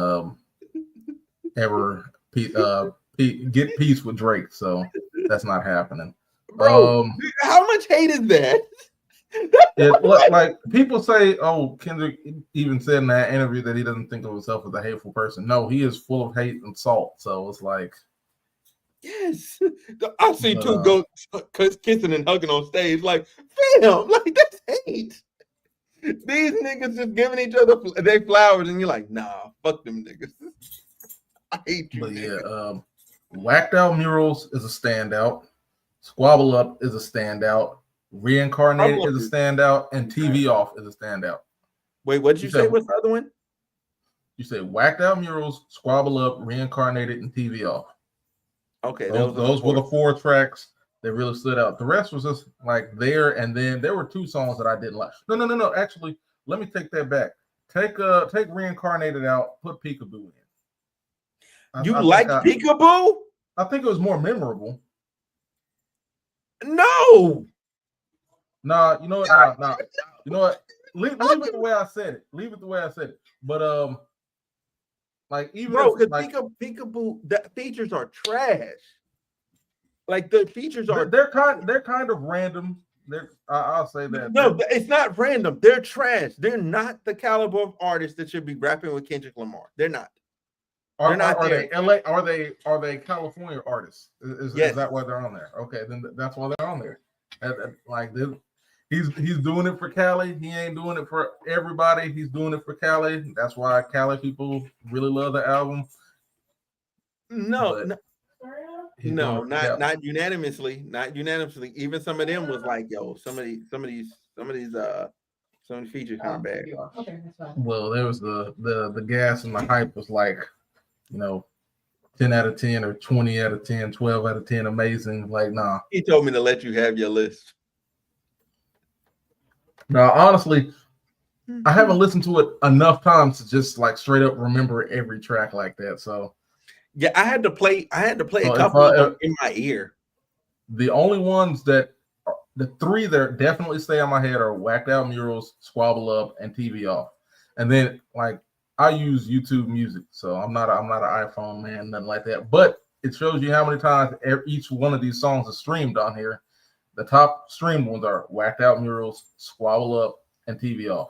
ever get peace with Drake. So that's not happening. Bro, how much hate is that? Like people say, oh, Kendrick even said in that interview that he doesn't think of himself as a hateful person. No, he is full of hate and salt. So it's like, yes, I've seen two go kissing and hugging on stage. Like, fam, like, that's hate. These niggas just giving each other their flowers, and you're like, nah, fuck them niggas. I hate you. But niggas. yeah, Whacked Out Murals is a standout. Squabble Up is a standout. Reincarnated is a standout, and TV Off is a standout. Wait, what did you say? What's the other one? You say Whacked Out Murals, Squabble Up, Reincarnated, and TV Off. Okay, those were the 4 tracks that really stood out. The rest was just like there, and then there were 2 songs that I didn't like. No. Actually, let me take that back. Take Reincarnated out, put Peekaboo in. You like Peekaboo? I think it was more memorable. No. Nah, you know what? Nah. You know what? Leave it the way I said it. But like even because like, Peekaboo, the features are trash. Like the features are they're kind of random. I'll say that. No, it's not random. They're trash. They're not the caliber of artists that should be rapping with Kendrick Lamar. They're not. Are they LA? Are they California artists? Is that why they're on there? Okay, then that's why they're on there. He's doing it for Cali. He ain't doing it for everybody. He's doing it for Cali. That's why Cali people really love the album. No, not unanimously. Not unanimously. Even some of them was like, yo, some of these features kind of bad. Okay, that's fine. Well, there was the gas and the hype was like, 10 out of 10 or 20 out of 10, 12 out of 10, amazing. Like, nah. He told me to let you have your list. No, honestly, I haven't listened to it enough times to just like straight up remember every track like that. So yeah, I had to play a couple of them in my ear. The only ones the 3 that definitely stay on my head are Whacked Out Murals, Squabble Up, and TV Off. And then like I use YouTube Music, so I'm not an iPhone man, nothing like that. But it shows you how many times each one of these songs is streamed on here. The top streamed ones are Whacked Out Murals, Squabble Up, and TV Off.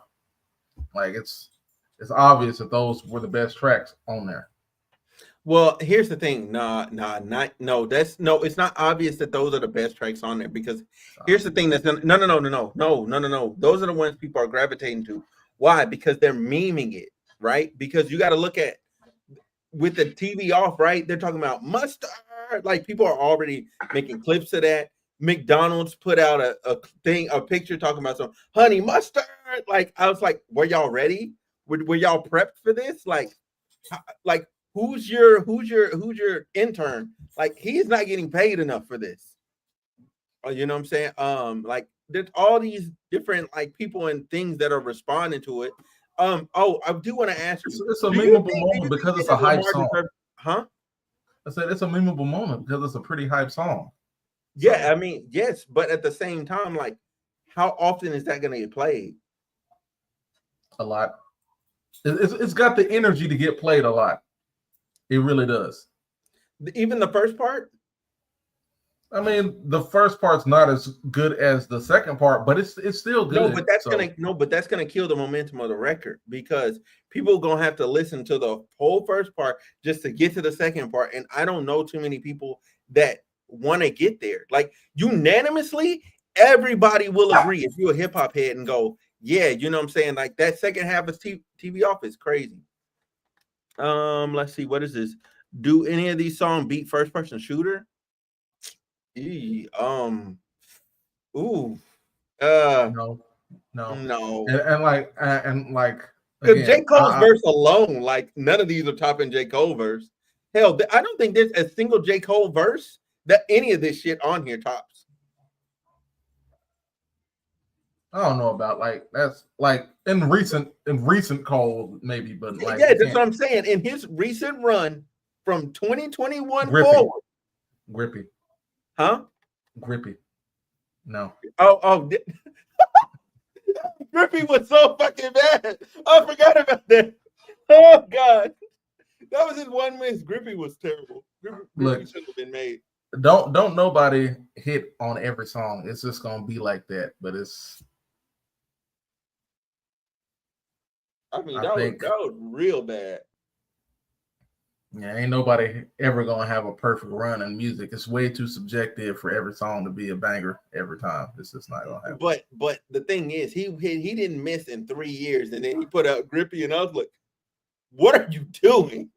Like it's obvious that those were the best tracks on there. Well, here's the thing. It's not obvious that those are the best tracks on there, because here's the thing that's no. Those are the ones people are gravitating to. Why? Because they're memeing it, right? Because you got to look at with the TV Off, right? They're talking about mustard. Like people are already making clips of that. McDonald's put out a picture talking about some honey mustard. Like I was like, were y'all ready? Were y'all prepped for this? Like who's your intern? Like he's not getting paid enough for this. You know what I'm saying? Like there's all these different like people and things that are responding to it. I do want to ask you. It's a memorable moment because it's a hype song. Huh? I said it's a memorable moment because it's a pretty hype song. Yeah, I mean, yes, but at the same time, like, how often is that going to get played? A lot. It's got the energy to get played a lot. It really does. Even the first part? I mean, the first part's not as good as the second part, but it's still good. But that's gonna kill the momentum of the record, because people are gonna have to listen to the whole first part just to get to the second part. And I don't know too many people that want to get there. Like unanimously, everybody will agree if you're a hip hop head and go, yeah, you know what I'm saying? Like that second half of TV Off is crazy. Let's see, what is this? Do any of these songs beat first person shooter? No. And like because J. Cole's verse alone, like none of these are topping J. Cole verse. Hell, I don't think there's a single J. Cole verse that any of this shit on here tops. I don't know about like that's like in recent Cole maybe, but like yeah, that's what I'm saying. In his recent run from 2021 forward, Grippy. Huh? Grippy. No. Oh. Grippy was so fucking bad. I forgot about that. Oh God. That was his one miss. Grippy was terrible. Grippy should have been made. Don't nobody hit on every song. It's just gonna be like that. But it's that was real bad. Yeah, ain't nobody ever gonna have a perfect run in music. It's way too subjective for every song to be a banger every time. It's just not gonna happen. But the thing is, he didn't miss in 3 years, and then he put out Grippy, and I was like, "What are you doing?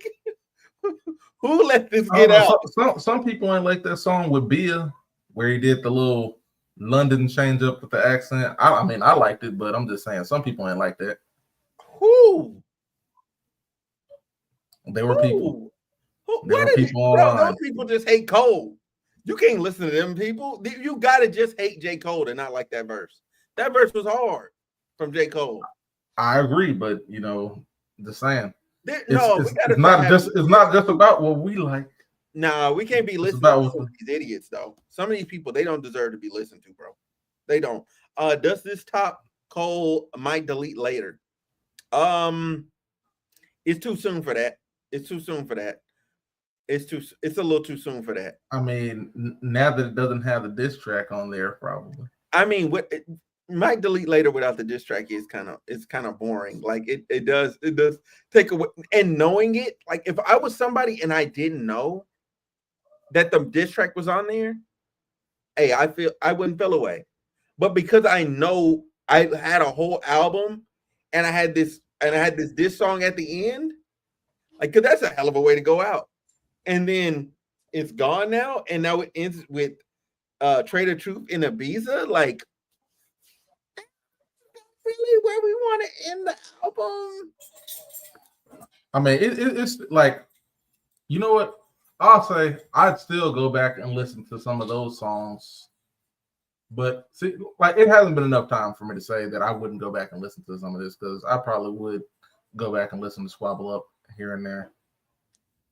Who let this get out?" Some people ain't like that song with Bia, where he did the little London change up with the accent. I mean, I liked it, but I'm just saying some people ain't like that. Who? There were people. There were people online. Those people just hate Cole. You can't listen to them people. You gotta just hate J. Cole and not like that verse. That verse was hard from J. Cole. I agree, but you know, just saying. It's not just about what we like. No, we can't be listening to these idiots though. Some of these people, they don't deserve to be listened to, bro. They don't. Does this top Cole might delete later? It's too soon for that. It's too soon for that. It's a little too soon for that. I mean, now that it doesn't have the diss track on there, probably. I mean, what it might delete later without the diss track is kind of boring. Like it does take away. And knowing it, like if I was somebody and I didn't know that the diss track was on there, hey, I wouldn't feel away. But because I know I had a whole album and I had this diss song at the end, like, cause that's a hell of a way to go out. And then it's gone now, and now it ends with Trader Truth in Ibiza. Like, really where we want to end the album? I mean, it's like, you know what? I'll say I'd still go back and listen to some of those songs. But see, like, it hasn't been enough time for me to say that I wouldn't go back and listen to some of this, because I probably would go back and listen to Squabble Up here and there.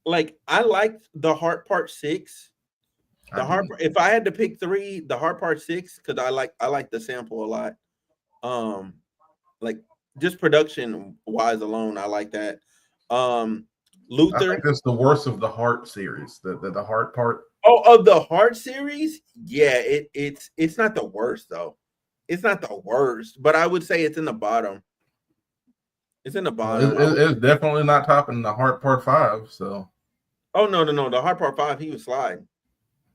Like, I liked the Heart Part 6. If I had to pick 3, the Heart Part 6, because I like the sample a lot. Like just production wise alone, I like that. Luther. I think that's the worst of the Heart series. The Heart Part. Oh, of the Heart series, yeah, it's not the worst though. It's not the worst, but I would say it's in the bottom. It's in the bottom. It's definitely not topping the Heart Part 5. So. Oh no! The Heart Part 5, he was sliding.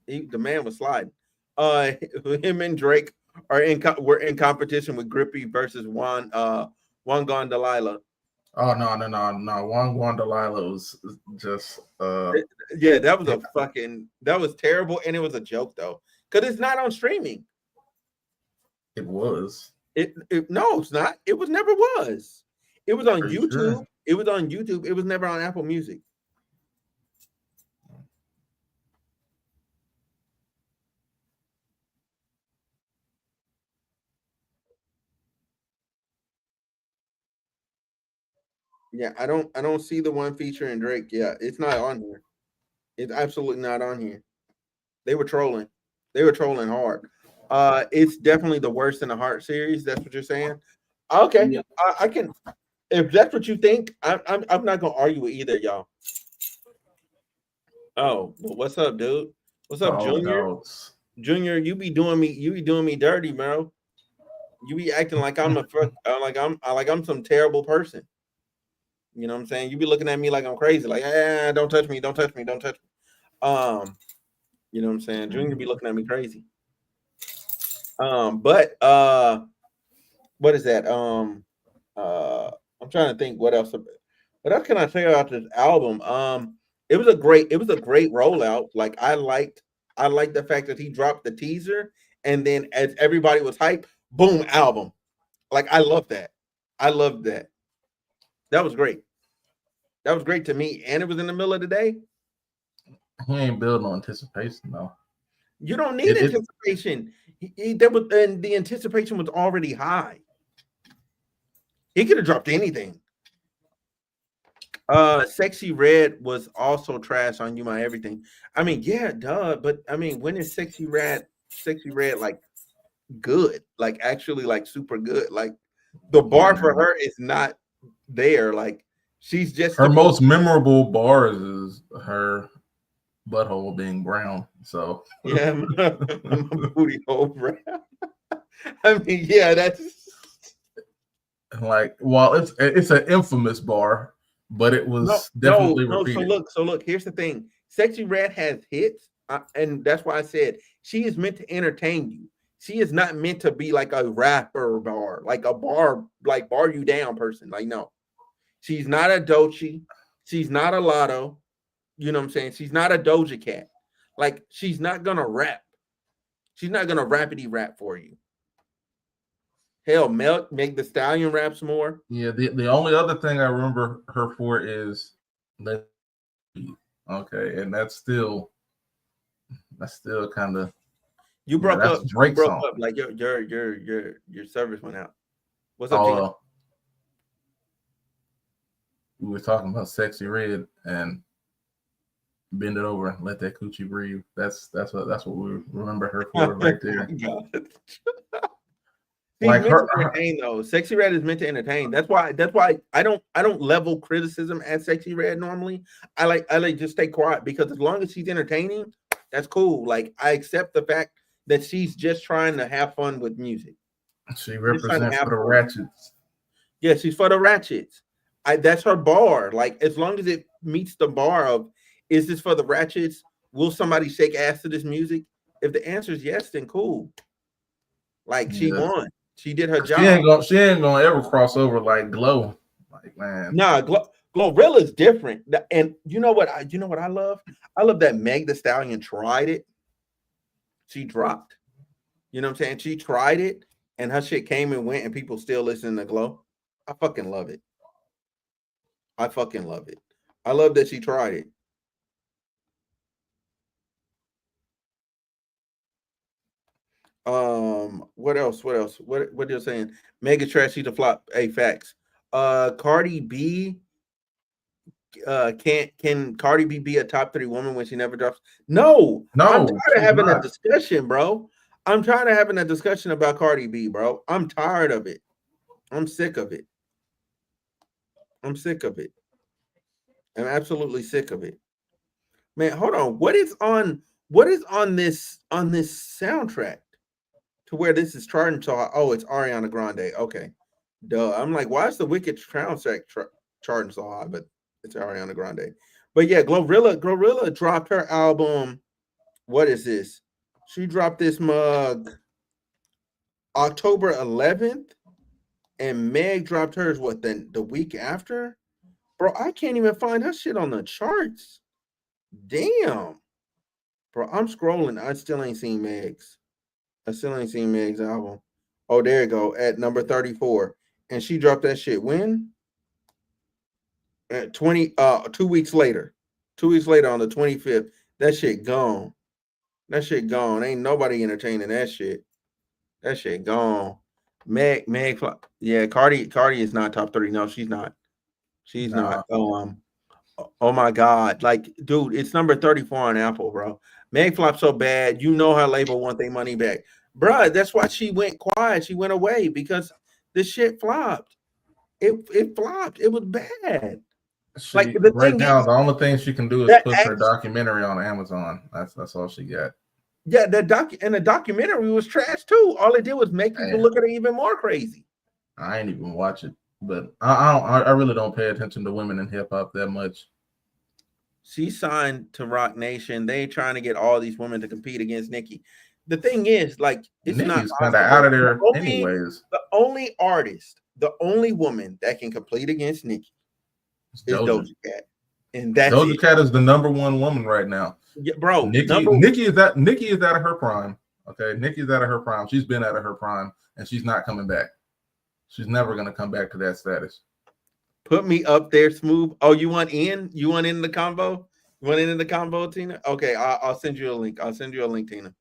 The man was sliding. Him and Drake were in competition with Grippy versus Juan Gone Delilah. Oh no! Juan Gone Delilah was just yeah, that was terrible, and it was a joke though, because it's not on streaming. It was. No, it's not. It never was. It was on YouTube. Sure. It was on YouTube. It was never on Apple Music. Yeah, I don't see the one featuring Drake. Yeah, it's not on here. It's absolutely not on here. They were trolling. They were trolling hard. It's definitely the worst in the Heart series. That's what you're saying. Okay, yeah. I can. If that's what you think, I'm not gonna argue with either of y'all. Oh, well, what's up, dude? What's up, Junior? No. Junior, you be doing me dirty, bro. You be acting like I'm like I'm some terrible person. You know what I'm saying? You be looking at me like I'm crazy, like, don't touch me, don't touch me, don't touch me. You know what I'm saying? Junior be looking at me crazy. But what is that? I'm trying to think what else can I say about this album? It was a great rollout. Like I liked the fact that he dropped the teaser, and then as everybody was hyped, boom, album. Like I love that. I loved that. That was great. That was great to me, and it was in the middle of the day. He ain't building on anticipation, though. You don't need anticipation. And the anticipation was already high. He could have dropped anything. Sexy Red was also trash on You My Everything. I mean, yeah, duh. But I mean, when is Sexy Red like good? Like actually like super good. Like the bar for her is not there. Like she's just her most memorable bars is her butthole being brown. So yeah, my booty hole brown. I mean, yeah, that's like while it's an infamous bar, but it was definitely repeated. So look. Here's the thing: Sexy Red has hits, and that's why I said she is meant to entertain you. She is not meant to be like a rapper bar, like a bar, like bar you down person. Like, no, she's not a Doechii. She's not a Lotto. You know what I'm saying? She's not a Doja Cat. Like, she's not gonna rap. She's not gonna rapidy rap for you. Hell, Meg the Stallion raps more. Yeah, the only other thing I remember her for is okay, and that's still kind of. You broke up. Drake you broke song. up. Like your service went out. What's up, Tina? We were talking about Sexy Red and bend it over and let that coochie breathe. That's what we remember her for right there. Like her entertain though. Sexy Red is meant to entertain. That's why I don't level criticism at Sexy Red normally. I like just stay quiet because as long as she's entertaining, that's cool. Like I accept the fact that she's just trying to have fun with music. She represents for the ratchets. Yeah, she's for the ratchets. That's her bar. Like as long as it meets the bar of is this for the ratchets? Will somebody shake ass to this music? If the answer is yes, then cool. Like she won. She did her job. She ain't gonna ever cross over like Glow. Like, man. Nah, Glorilla's different. And you know what I love? I love that Meg the Stallion tried it. She dropped. You know what I'm saying? She tried it and her shit came and went and people still listen to Glow. I fucking love it. I fucking love it. I love that she tried it. What else? What are you saying? Mega trash, she's a flop. Hey, facts. Cardi B. Can Cardi B be a top 3 woman when she never drops? No. I'm tired of having a discussion, bro. I'm tired of having a discussion about Cardi B, bro. I'm tired of it. I'm sick of it. I'm sick of it. I'm absolutely sick of it. Man, hold on. What is on this soundtrack to where this is charting so oh, it's Ariana Grande. Okay. Duh. I'm like, why is the Wicked soundtrack charting so high? But it's Ariana Grande. But yeah, Glorilla dropped her album. What is this? She dropped this mug October 11th, and Meg dropped hers the week after? Bro, I can't even find her shit on the charts. Damn. Bro, I'm scrolling. I still ain't seen Meg's. Album. Oh, there you go. At number 34. And she dropped that shit when? At 2 weeks later. 2 weeks later on the 25th. That shit gone. Ain't nobody entertaining that shit. That shit gone. Meg, yeah, Cardi is not top 30. No, she's not. She's not. Oh my God. Like, dude, it's number 34 on Apple, bro. Meg flopped so bad. You know her label want their money back. Bruh, that's why she went quiet. She went away because the shit flopped. It flopped. It was bad. The only thing she can do is put her documentary on Amazon. That's all she got. Yeah, the documentary was trash too. All it did was make people look at it even more crazy. I ain't even watch it, but I really don't pay attention to women in hip hop that much. She signed to Rock Nation. They trying to get all these women to compete against Nicki. The thing is, like, it's Nicki's kind of out of there anyways. The only artist, the only woman that can compete against Nicki is Doja Cat. And that's Doja Cat is the number 1 woman right now. Yeah, bro. Nicki is out of her prime. Okay, Nicki's out of her prime. She's been out of her prime, and she's not coming back. She's never gonna come back to that status. Put me up there, Smooth. Oh, you want in? You want in the combo? You want in the combo, Tina? Okay, I'll send you a link. I'll send you a link, Tina.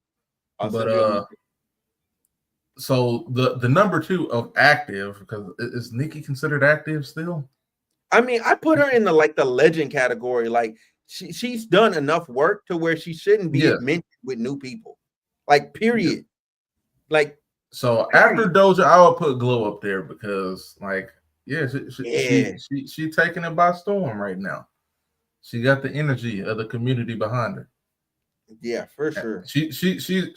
So the number 2 of active, because is Nicki considered active still? I mean, I put her in the legend category. Like she's done enough work to where she shouldn't be mentioned with new people. Like, period. Like, so after Doja, I would put Glow up there because, like, she taking it by storm right now. She got the energy of the community behind her. Yeah, for sure. She's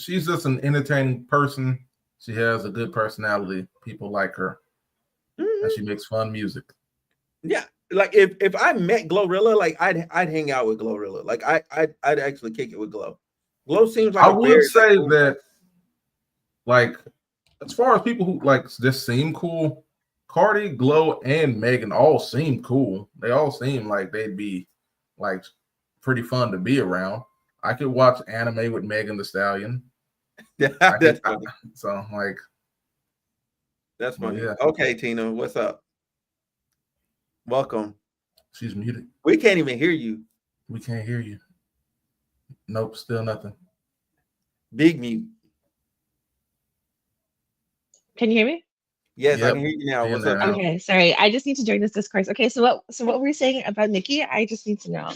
just an entertaining person. She has a good personality. People like her, and she makes fun music. Yeah, like if I met Glorilla, like I'd hang out with Glorilla. Like I'd actually kick it with Glow. Glow seems like I a would very, say cool that, like, as far as people who like just seem cool, Cardi, Glow, and Megan all seem cool. They all seem like they'd be like pretty fun to be around. I could watch anime with Megan Thee Stallion. That's funny. So like, That's funny. Yeah. Okay, Tina, what's up? Welcome. She's muted. We can't even hear you. We can't hear you. Nope, still nothing. Big mute. Can you hear me? Yes, Yep. I can hear you now. What's up? Now. Okay, sorry. I just need to join this discourse. Okay, so what were you saying about Nikki? I just need to know.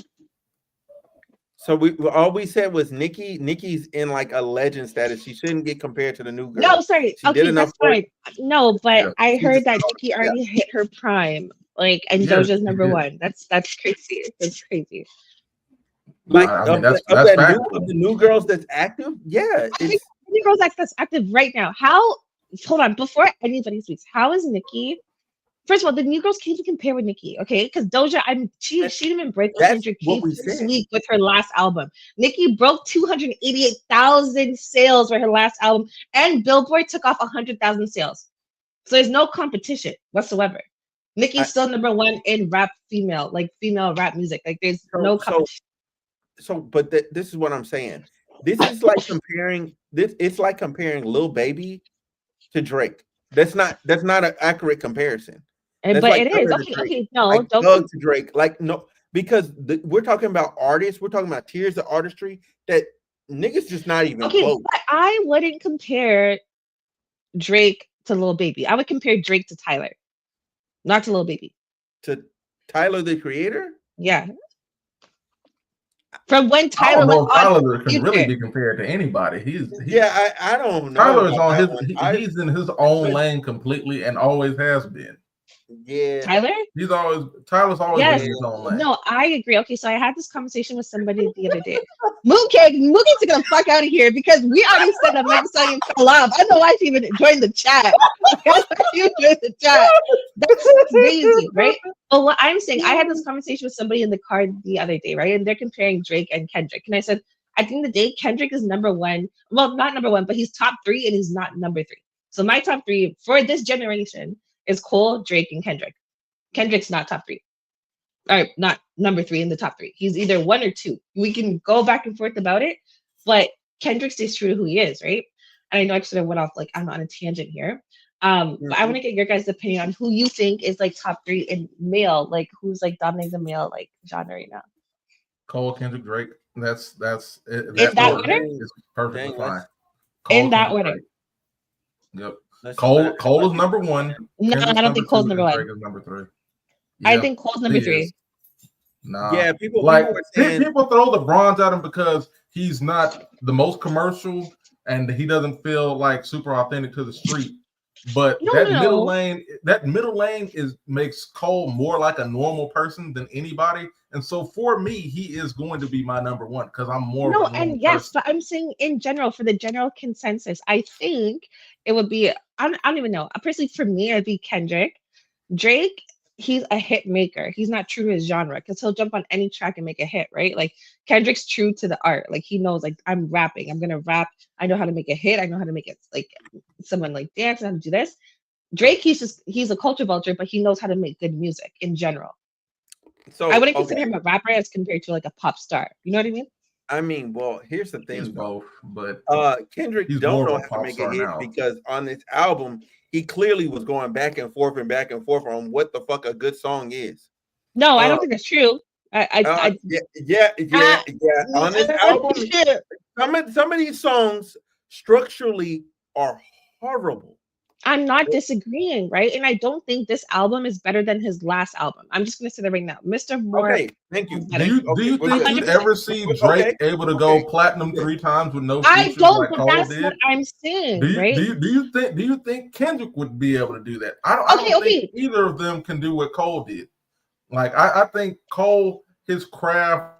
So all we said was Nikki's in like a legend status. She shouldn't get compared to the new girl. No, sorry. She Okay, that's fine. No, but Yeah, I she's heard a that star. Nikki already hit her prime. Like, and Yeah, Doja's she number did. one. That's crazy. That's crazy. Like I mean, that's of factual. the new girls that's active. Yeah, I think any girls that's active right now. How? Hold on. Before anybody speaks, how is Nikki? First of all, the new girls can't even compare with Nikki, okay? Because Doja, she didn't even break That's 100K what we this said. week with her last album. Nikki broke 288,000 sales for her last album, and Billboard took off 100,000 sales. So there's no competition whatsoever. Nikki's still number one in rap female rap music. Like there's no competition. But this is what I'm saying. This is like comparing this. It's like comparing Lil Baby to Drake. That's not an accurate comparison. That's But like it is. Thugger to Drake. Okay, no, Like don't. Thug to Drake. Like no, because we're talking about artists. We're talking about tiers of artistry that niggas just not even close. But I wouldn't compare Drake to Lil Baby. I would compare Drake to Tyler, not to Lil Baby. To Tyler the Creator? Yeah. From when I Tyler don't know was if on Tyler can Future. really be compared to anybody. I don't know. Tyler's on his. one. He's in his own lane completely and always has been. Yeah. Tyler? Tyler's always Yes. been in his own lane. No, I agree. Okay, so I had this conversation with somebody the other day. Mookie's gonna fuck out of here because we already said that Megan Thee Stallion fell off. I don't know why she even joined the chat. That's crazy, right? But what I'm saying, I had this conversation with somebody in the car the other day, right? And they're comparing Drake and Kendrick. And I said, at the end of the day, Kendrick is number one. Well, not number one, but he's top three and he's not number three. So my top three for this generation is Cole, Drake, and Kendrick. Kendrick's not top three. All right, not number three in the top three. He's either one or two. We can go back and forth about it, but Kendrick stays true to who he is, right? And I know I sort of went off like I'm on a tangent here. But I want to get your guys' opinion on who you think is like top three in male, like who's like dominating the male like genre right now. Cole, Kendrick, Drake. That's In that order? Is perfectly fine. In that order. Yep. Cole is number one. No, I don't think Cole's number one. Drake is number three. I think Cole's number three. Nah. Yeah, people throw the bronze at him because he's not the most commercial and he doesn't feel like super authentic to the street. But middle lane makes Cole more like a normal person than anybody. And so for me, he is going to be my number one because I'm more of a normal person. But I'm saying in general, for the general consensus, I think it would be I don't even know. Personally, for me, it'd be Kendrick. Drake, he's a hit maker. He's not true to his genre because he'll jump on any track and make a hit, right? Like Kendrick's true to the art. Like he knows, like I'm rapping, I'm gonna rap. I know how to make a hit. I know how to make it like someone like dance and how to do this. Drake, he's a culture vulture, but he knows how to make good music in general. So I wouldn't consider him a rapper as compared to like a pop star. You know what I mean? I mean, well, here's the thing, both, but Kendrick don't know how to make a hit because on this album, he clearly was going back and forth on what the fuck a good song is. No, I don't think that's true. On this album, some of these songs structurally are horrible. I'm not disagreeing, right? And I don't think this album is better than his last album. I'm just gonna say that right now. Mr. Moore. Okay, thank you. Do you think you'd ever see Drake able to go platinum 3 times with no features? I don't, like but Cole that's did? what I'm saying, right? Do you think Kendrick would be able to do that? I don't think either of them can do what Cole did. Like I think Cole, his craft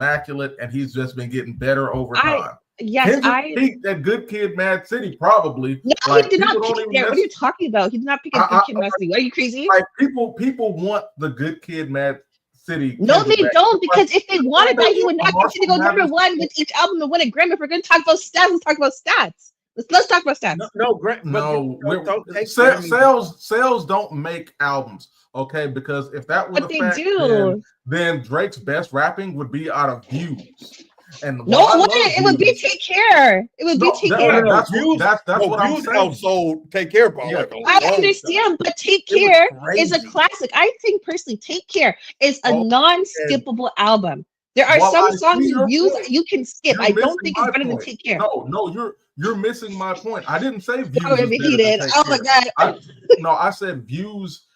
immaculate, and he's just been getting better over time. Yes, Kendrick peaked at Good Kid, Mad City, probably. No, like, he did not peak there. What are you talking about? He did not peak at Good Kid, Mad City. Are you crazy? Like people want the Good Kid, Mad City. No, Kendrick they back. don't, because if they wanted that, he would not Marshall continue to go number one with each album to win a Grammy. If we're going to talk about stats, let's talk about stats. Let's talk about stats. Sales don't make albums, okay? Because if that were the fact, then Drake's best rapping would be out of views. And no, it would be Take Care. It would be Take Care. That's what I'm saying. So Take Care, bro. Yeah. I understand, but Take Care is a classic. I think personally, Take Care is a non-skippable album. There are some songs you can skip. I don't think it's better than Take Care. No, you're missing my point. I didn't say Views. Oh my god. I said Views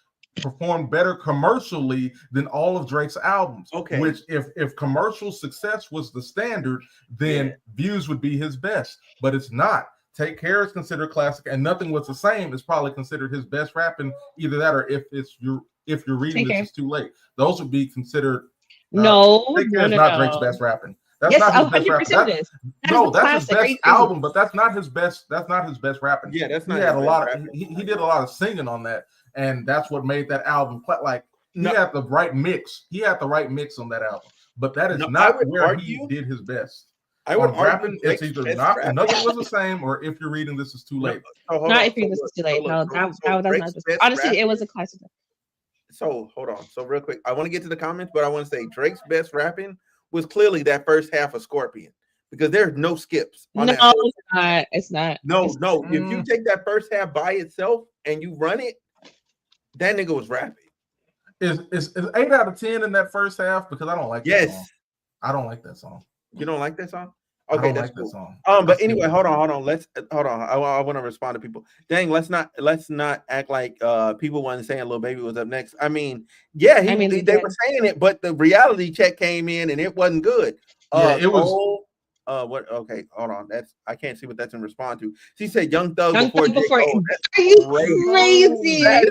performed better commercially than all of Drake's albums. Okay. Which if commercial success was the standard, then Views would be his best. But it's not. Take Care is considered classic, and Nothing Was the Same is probably considered his best rapping. Either that, or if you're reading This Is Too Late. Those would be considered. Take Care is not Drake's best rapping. That's not his best rapping. That's his best album, but that's not his best. That's not his best rapping. Yeah, that's not. He had a lot of. He did a lot of singing on that, and that's what made that album like. He had the right mix. He had the right mix on that album, but that is not where he did his best. I would rapping. It's either Nothing Was the Same, or If You're Reading This Is Too Late. Not If You're This Is Too Late. No, that was not. Honestly, it was a classic. So hold on. So real quick, I want to get to the comments, but I want to say Drake's best rapping was clearly that first half of Scorpion, because there's no skips. It's not. No. If you take that first half by itself and you run it, that nigga was rapping. Is 8 out of 10 in that first half? Because I don't like that song. I don't like that song. You don't like that song? Okay, that's cool. That song. But anyway, hold on. I want to respond to people. Dang, let's not act like people wasn't saying Lil Baby was up next. I mean, they were saying it, but the reality check came in and it wasn't good. It was. What? Okay, hold on. I can't see what that's in response to. She said Young Thug before. Are you crazy? That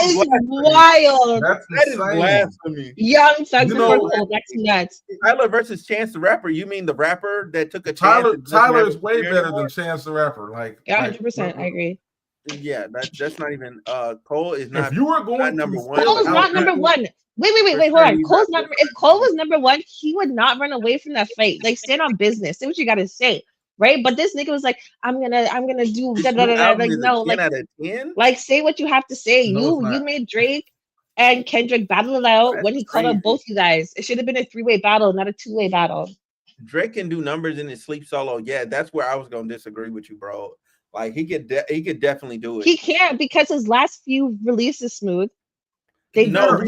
is wild. That is blasphemy. Young Thug before Cole. That's nuts. Tyler versus Chance the Rapper. You mean the rapper that took a chance? Tyler is way better than Chance the Rapper. 100%. I agree. Yeah, that's not even. Cole is not. If you were going number one, Cole is not number one. Wait, hold on. Cole's not. If Cole was number one, he would not run away from that fight. Like, stand on business. Say what you gotta say, right? But this nigga was like, I'm gonna do da da da. Like, no, like say what you have to say. You made Drake and Kendrick battle it out when he called out both you guys. It should have been a 3-way battle, not a 2-way battle. Drake can do numbers in his sleep solo. Yeah, that's where I was gonna disagree with you, bro. Like he could definitely do it. He can't, because his last few releases smooth. Even his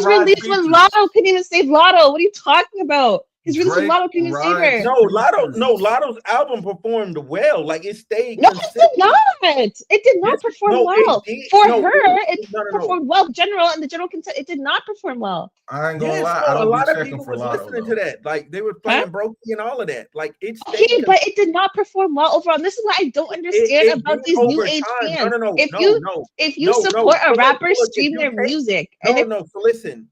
release with Lotto couldn't even save Lotto. What are you talking about? His release with Lotto couldn't even save her. Lotto's album performed well. Like it stayed. No, it did not. It did not perform well. It performed well. The general consent. It did not perform well. I ain't gonna lie. A lot of people was listening to that. Like they were playing Brokey and all of that. Like it stayed. Okay, but it did not perform well overall. And this is what I don't understand about these new age fans. If you support a rapper, stream their music. So listen.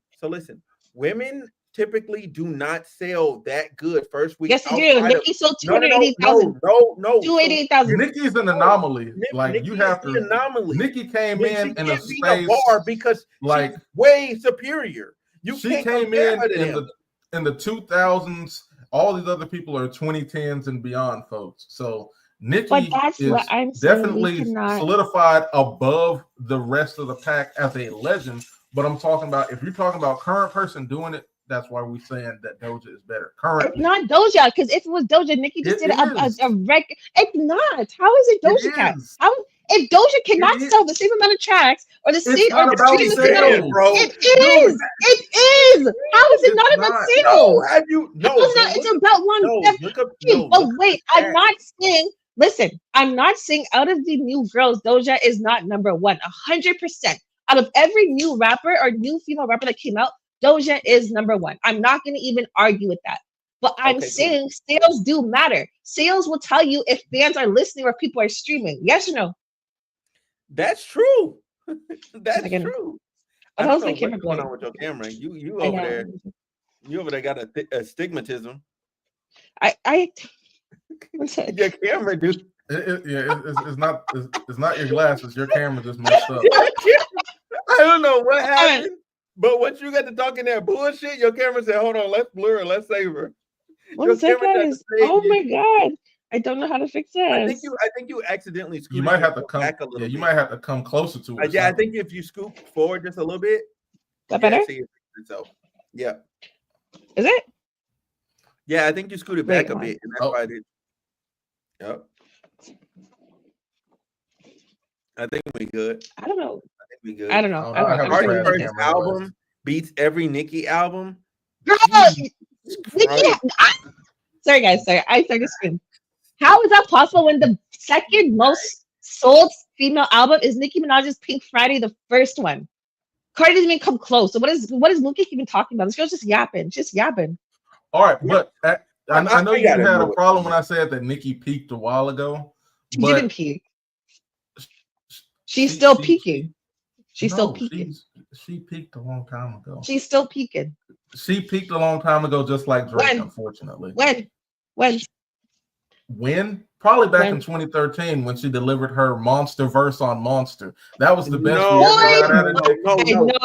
Women typically do not sell that good first week. Yes, they do. Nicki sold 280,000. No. 280,000. Nicki's an anomaly. You have to. Anomaly. Nicki came in a space because she's way superior. She came in the 2000s. All these other people are 2010s and beyond, folks. So Nicki is definitely solidified above the rest of the pack as a legend. But I'm talking about, if you're talking about current person doing it, that's why we're saying that Doja is better. Currently. It's not Doja, because if it was Doja, Nicki just did a record. It's not. How is it Doja Cat? If Doja cannot sell the same amount of tracks or the same it is. How is it not about sales? It's about longevity. But wait, I'm not saying. Listen, I'm not saying out of the new girls, Doja is not number one. 100%. Out of every new rapper or new female rapper that came out, Doja is number one. I'm not going to even argue with that. But I'm saying sales do matter. Sales will tell you if fans are listening or people are streaming. Yes or no? That's true. That's true. I don't know what's going on with your camera. You over there got a astigmatism. One sec. Your camera, dude. It's not your glasses. Your camera just messed up. I don't know what happened, but once you got to talking that bullshit, your camera said, "Hold on, let's blur it, let's save her." One sec, guys. Oh my god, I don't know how to fix this. I think you accidentally scooted. You might have to come back a little. Yeah, you bit. might have to come closer to it. Yeah, I think if you scoop forward just a little bit, that better? See it itself. Yeah. Is it? Yeah, I think you scooted back a bit, and that's why I did. Yep. I think we good. I don't know. I think we good. I don't know. Cardi's first album beats every Nicki album. Girl, Nicki. Sorry, guys. Sorry, I started screaming. How is that possible when the second most sold female album is Nicki Minaj's Pink Friday, the first one? Cardi didn't even come close. So what is Nicki even talking about? This girl's just yapping. Just yapping. All right, but I know you had a problem when I said that Nicki peaked a while ago. She didn't peak. She's still peaking. She's still peaking. She peaked a long time ago. She's still peaking. She peaked a long time ago, just like Drake, unfortunately. When? Probably back in 2013 when she delivered her Monster verse on Monster. That was the best. No,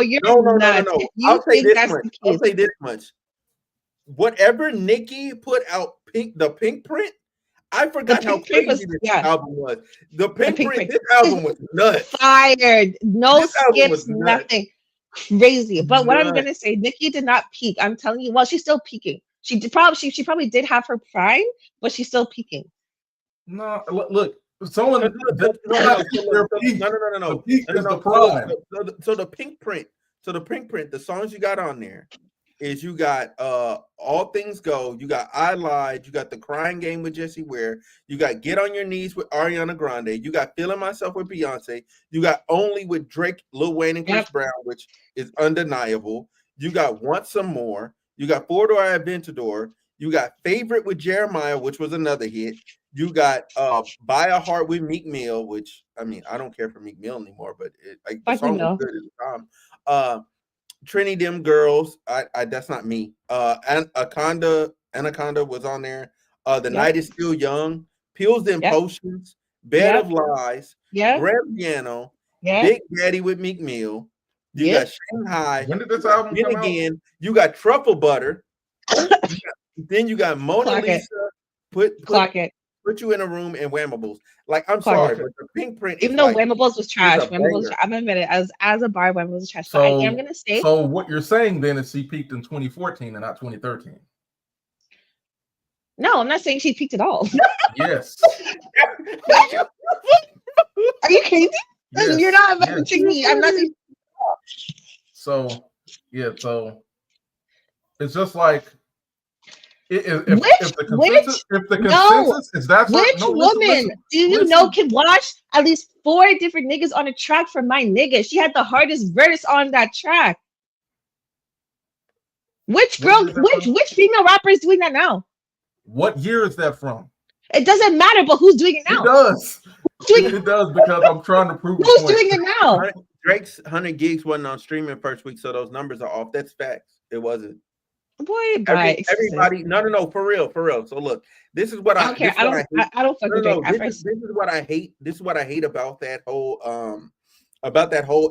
you're not. I'll say this much. Whatever Nicki put out, the Pink Print, I forgot how crazy this album was. The Pink Print, this album was nuts. Fired. No skips, nothing. Crazy. But what I'm gonna say, Nicki did not peak. I'm telling you. Well, she's still peaking. She probably did have her prime, but she's still peaking. No, look. Someone. No. So the Pink Print. So the Pink Print. The songs you got on there is you got All Things Go, you got I Lied, you got The Crying Game with Jessie Ware, you got Get on Your Knees with Ariana Grande, you got Feeling Myself with Beyonce, you got Only with Drake, Lil Wayne, and Chris Brown, which is undeniable. You got Want Some More, you got Four Door Aventador, you got Favorite with Jeremiah, which was another hit. You got Buy a Heart with Meek Mill, which I mean I don't care for Meek Mill anymore, but the song was good at the time. Trini Them Girls, I that's not me. Anaconda was on there. The Night Is Still Young, Pills and Potions, Bed of Lies, Grand Piano, Big Daddy with Meek Mill. You got Shanghai. When did this album come out? You got Truffle Butter. Then you got Mona Lisa. Put You in a Room and Whammables. Like, I'm sorry, but the Pink Print. Even though Whammables was trash, I'm gonna admit it. As a bar, Whammables was trash. So I am gonna say. So what you're saying then is she peaked in 2014 and not 2013. No, I'm not saying she peaked at all. Yes. Are you crazy? Yes. You're not matching me. I'm not. So it's just like. If the consensus is that which woman do you know can watch at least 4 different niggas on a track for my nigga? She had the hardest verse on that track. Which girl, which female rapper is doing that now? What year is that from? It doesn't matter, but who's doing it now? It does. It does because I'm trying to prove who's doing it now. Drake's 100 gigs wasn't on streaming first week, so those numbers are off. That's facts. It wasn't. Boy, everybody, no, for real. So look, this is what I don't care. I don't fuck with Drake. This is what I hate. This is what I hate about that whole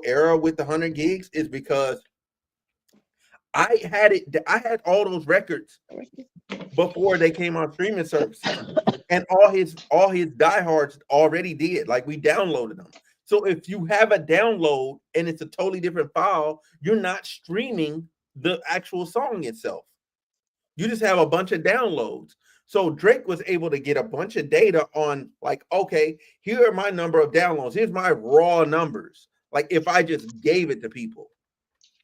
era with the 100 gigs is because I had all those records before they came on streaming services, and all his diehards already did. Like, we downloaded them. So if you have a download and it's a totally different file, you're not streaming the actual song itself. You just have a bunch of downloads. So Drake was able to get a bunch of data on, like, okay, here are my number of downloads. Here's my raw numbers. Like, if I just gave it to people,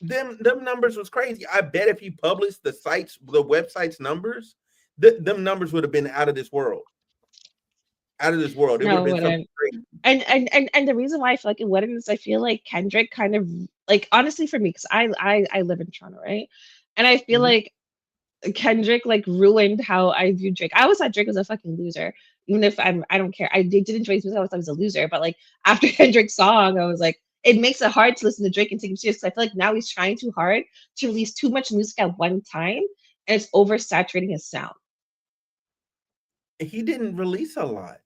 them numbers was crazy. I bet if he published the website's numbers, them numbers would have been out of this world. Out of this world. It would have been something crazy. And the reason why I feel like it wouldn't is I feel like Kendrick kind of, like, honestly for me, because I live in Toronto, right? And I feel like Kendrick like ruined how I view Drake. I always thought Drake was a fucking loser, even if I don't care. I did enjoy his music. I always thought he was a loser, but like after Kendrick's song, I was like, it makes it hard to listen to Drake and take him serious. Because I feel like now he's trying too hard to release too much music at one time, and it's oversaturating his sound. he didn't release a lot.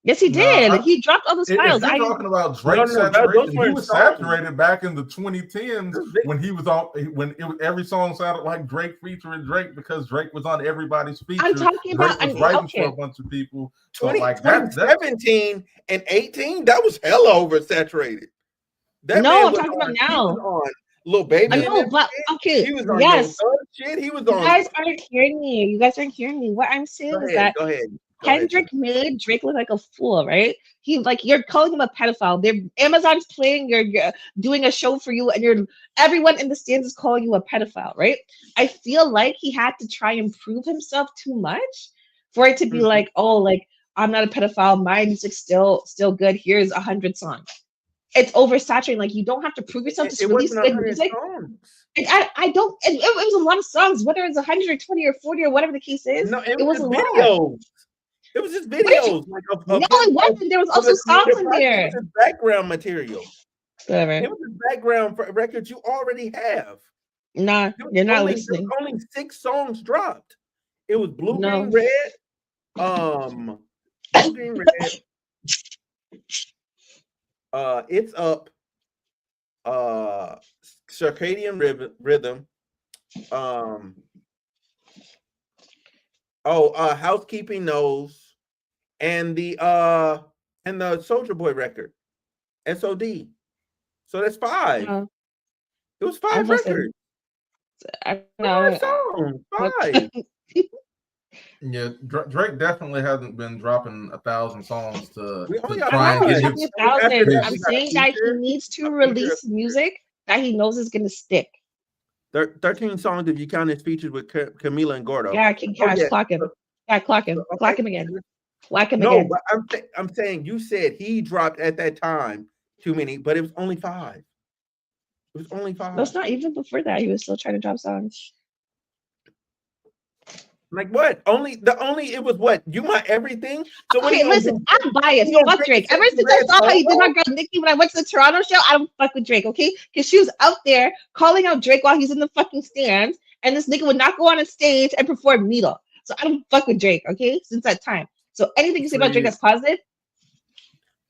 Yes, he did. He dropped all those files. If you're talking about Drake No, saturation, he was songs. saturated back in the 2010s when he was on. Every song sounded like Drake featuring Drake because Drake was on everybody's feature. I'm talking Drake about was writing for a bunch of people. So like 2017 and 18, that was hella oversaturated. That no, man I'm talking about now. He was on Lil Baby. I know, but okay. He was on shit. He was on. You guys aren't hearing me. You guys aren't hearing me. What I'm saying is that Kendrick made Drake look like a fool, right? He like you're calling him a pedophile. Amazon's playing, you're doing a show for you, and everyone in the stands is calling you a pedophile, right? I feel like he had to try and prove himself too much for it to be like, oh, like I'm not a pedophile. My music's still good. Here's 100 songs. It's oversaturating. Like you don't have to prove yourself. Just release good music. And I don't. It was a lot of songs, whether it's 120 or 40 or whatever the case is. No, it was a videos. lot. It was just videos. No, it wasn't. There was also songs in there. It was background material. Whatever. It was background for records you already have. Nah, you're not listening. Only 6 songs dropped. It was Blue, Green, Red. Blue, Green, Red. It's Up. Circadian Rhythm. Housekeeping Knows. And the Soulja Boy record, SOD. So that's 5. It was 5 records. I know. 5. Yeah, Drake definitely hasn't been dropping 1,000 songs to try and get his. I'm saying that he needs to release music that he knows is going to stick. 13 songs if you count his features with Camila and Gordo. Yeah, King Cash, clock him. Yeah, clock him. Okay. Clock him again. No, but I'm saying you said he dropped at that time too many, but it was only 5. It was only 5. That's not even before that. He was still trying to drop songs. Like what? It was what? You My Everything? So okay, listen, I'm biased. Fuck Drake. Ever since I saw how he did my girl Nicki when I went to the Toronto show, I don't fuck with Drake, okay? Because she was out there calling out Drake while he's in the fucking stands, and this nigga would not go on a stage and perform Needle. So I don't fuck with Drake, okay? Since that time. So anything you say about Drake that's positive?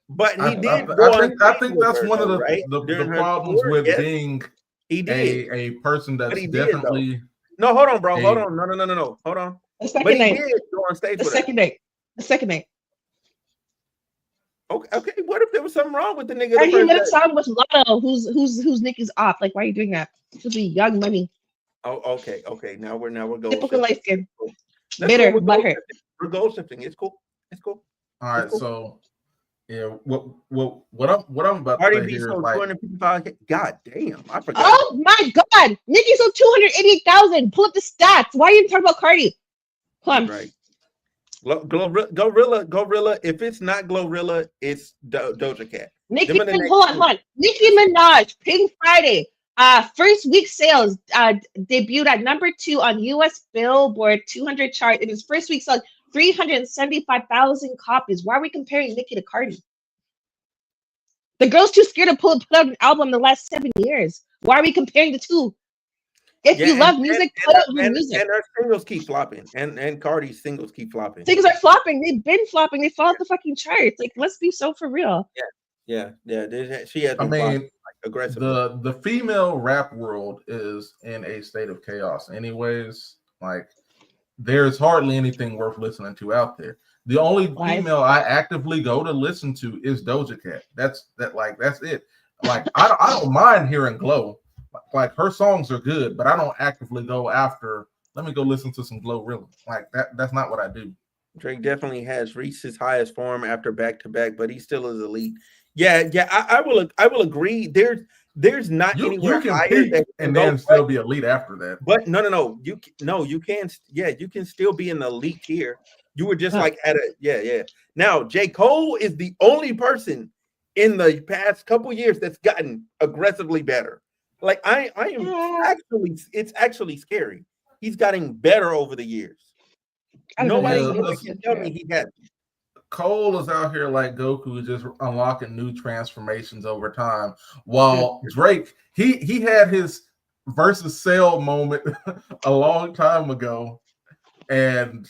But he did. I think that's one of the problems with being a person that's definitely. No, hold on, bro. Hold on. No. Hold on. The second night. Did go on stage the second night. The second night. Okay. What if there was something wrong with the nigga? And he let it sound with Lotto, who's Nicki's off. Like, why are you doing that? This would be Young Money. Oh, okay. Now we're going. Typical light skin. Bitter, butthurt. We're goal shifting. It's cool. All right, so yeah, what I'm about to say here is like, 255. God damn, I forgot. Oh my God, Nicki sold 288,000. Pull up the stats. Why are you talking about Cardi? Come on. Right. Glorilla. If it's not Glorilla, it's Doja Cat. Nicki, hold on. Nicki Minaj, Pink Friday. First week sales debuted at number 2 on US Billboard 200 chart. In his first week sold 375,000 copies. Why are we comparing Nicki to Cardi? The girl's too scared to put out an album in the last 7 years. Why are we comparing the two? If you love music, put out your music. And her singles keep flopping. And Cardi's singles keep flopping. Things are flopping. They've been flopping. They fall off the fucking charts. Like, let's be so for real. Yeah. She has been flopping, aggressive. The female rap world is in a state of chaos anyways. Like, there's hardly anything worth listening to out there. The only female I actively go to listen to is Doja Cat. That's it. Like, I don't mind hearing Glow. Like, her songs are good, but I don't actively go after, let me go listen to some Glorilla. Like, that's not what I do. Drake definitely has reached his highest form after back-to-back, but he still is elite. Yeah, I will agree. There's not anywhere higher that and then still be elite after that. But no. You can you can still be in the elite tier. You were just like at a Now J. Cole is the only person in the past couple years that's gotten aggressively better. Like I am it's actually scary. He's gotten better over the years. Nobody can tell me he hasn't. Cole is out here like Goku, just unlocking new transformations over time. While Drake, he had his versus Cell moment a long time ago, and